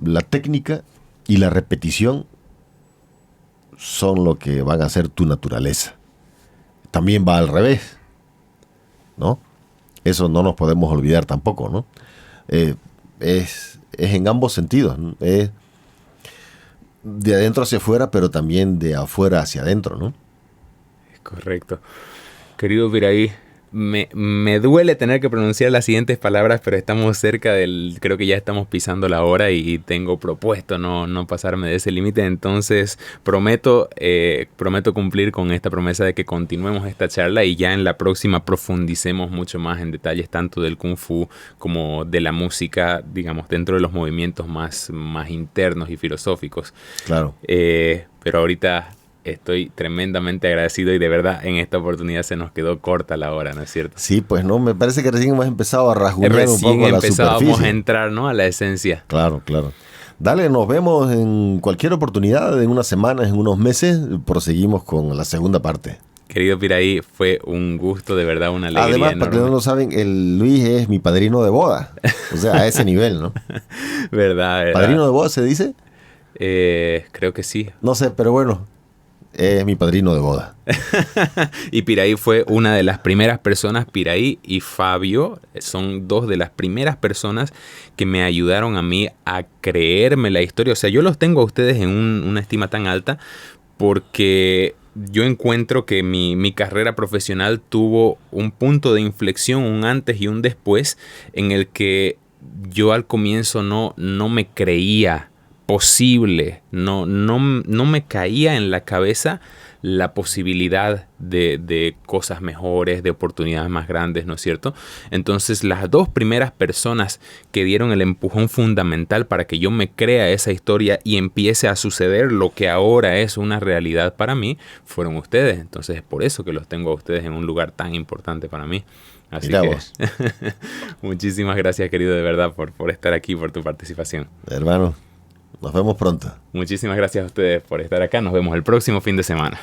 La técnica y la repetición son lo que van a ser tu naturaleza. También va al revés, ¿no? Eso no nos podemos olvidar tampoco, ¿no? Es en ambos sentidos, ¿no? Es de adentro hacia afuera, pero también de afuera hacia adentro, ¿no? Es correcto. Querido Piraí, me duele tener que pronunciar las siguientes palabras, pero estamos cerca creo que ya estamos pisando la hora y tengo propuesto no pasarme de ese límite. Entonces prometo cumplir con esta promesa de que continuemos esta charla y ya en la próxima profundicemos mucho más en detalles tanto del Kung Fu como de la música, digamos, dentro de los movimientos más internos y filosóficos. Claro. Pero ahorita... Estoy tremendamente agradecido y de verdad en esta oportunidad se nos quedó corta la hora, ¿no es cierto? Sí, pues no, me parece que recién hemos empezado a rasguñar un poco la superficie. Recién empezábamos a entrar, ¿no? A la esencia. Claro. Dale, nos vemos en cualquier oportunidad, en unas semanas, en unos meses, proseguimos con la segunda parte. Querido Piraí, fue un gusto, de verdad, una alegría Además, enorme. para que no lo saben, el Luis es mi padrino de boda. O sea, a ese nivel, ¿no? ¿Verdad? ¿Padrino de boda se dice? Creo que sí. No sé, pero bueno. Es mi padrino de boda. Y Piraí fue una de las primeras personas, Piraí y Fabio, son dos de las primeras personas que me ayudaron a mí a creerme la historia. O sea, yo los tengo a ustedes en una estima tan alta porque yo encuentro que mi carrera profesional tuvo un punto de inflexión, un antes y un después, en el que yo al comienzo no me creía posible, no me caía en la cabeza la posibilidad de cosas mejores, de oportunidades más grandes, ¿no es cierto? Entonces las dos primeras personas que dieron el empujón fundamental para que yo me crea esa historia y empiece a suceder lo que ahora es una realidad para mí, fueron ustedes. Entonces es por eso que los tengo a ustedes en un lugar tan importante para mí. Así Mira que vos. Muchísimas gracias, querido, de verdad, por estar aquí, por tu participación. Hermano, nos vemos pronto. Muchísimas gracias a ustedes por estar acá. Nos vemos el próximo fin de semana.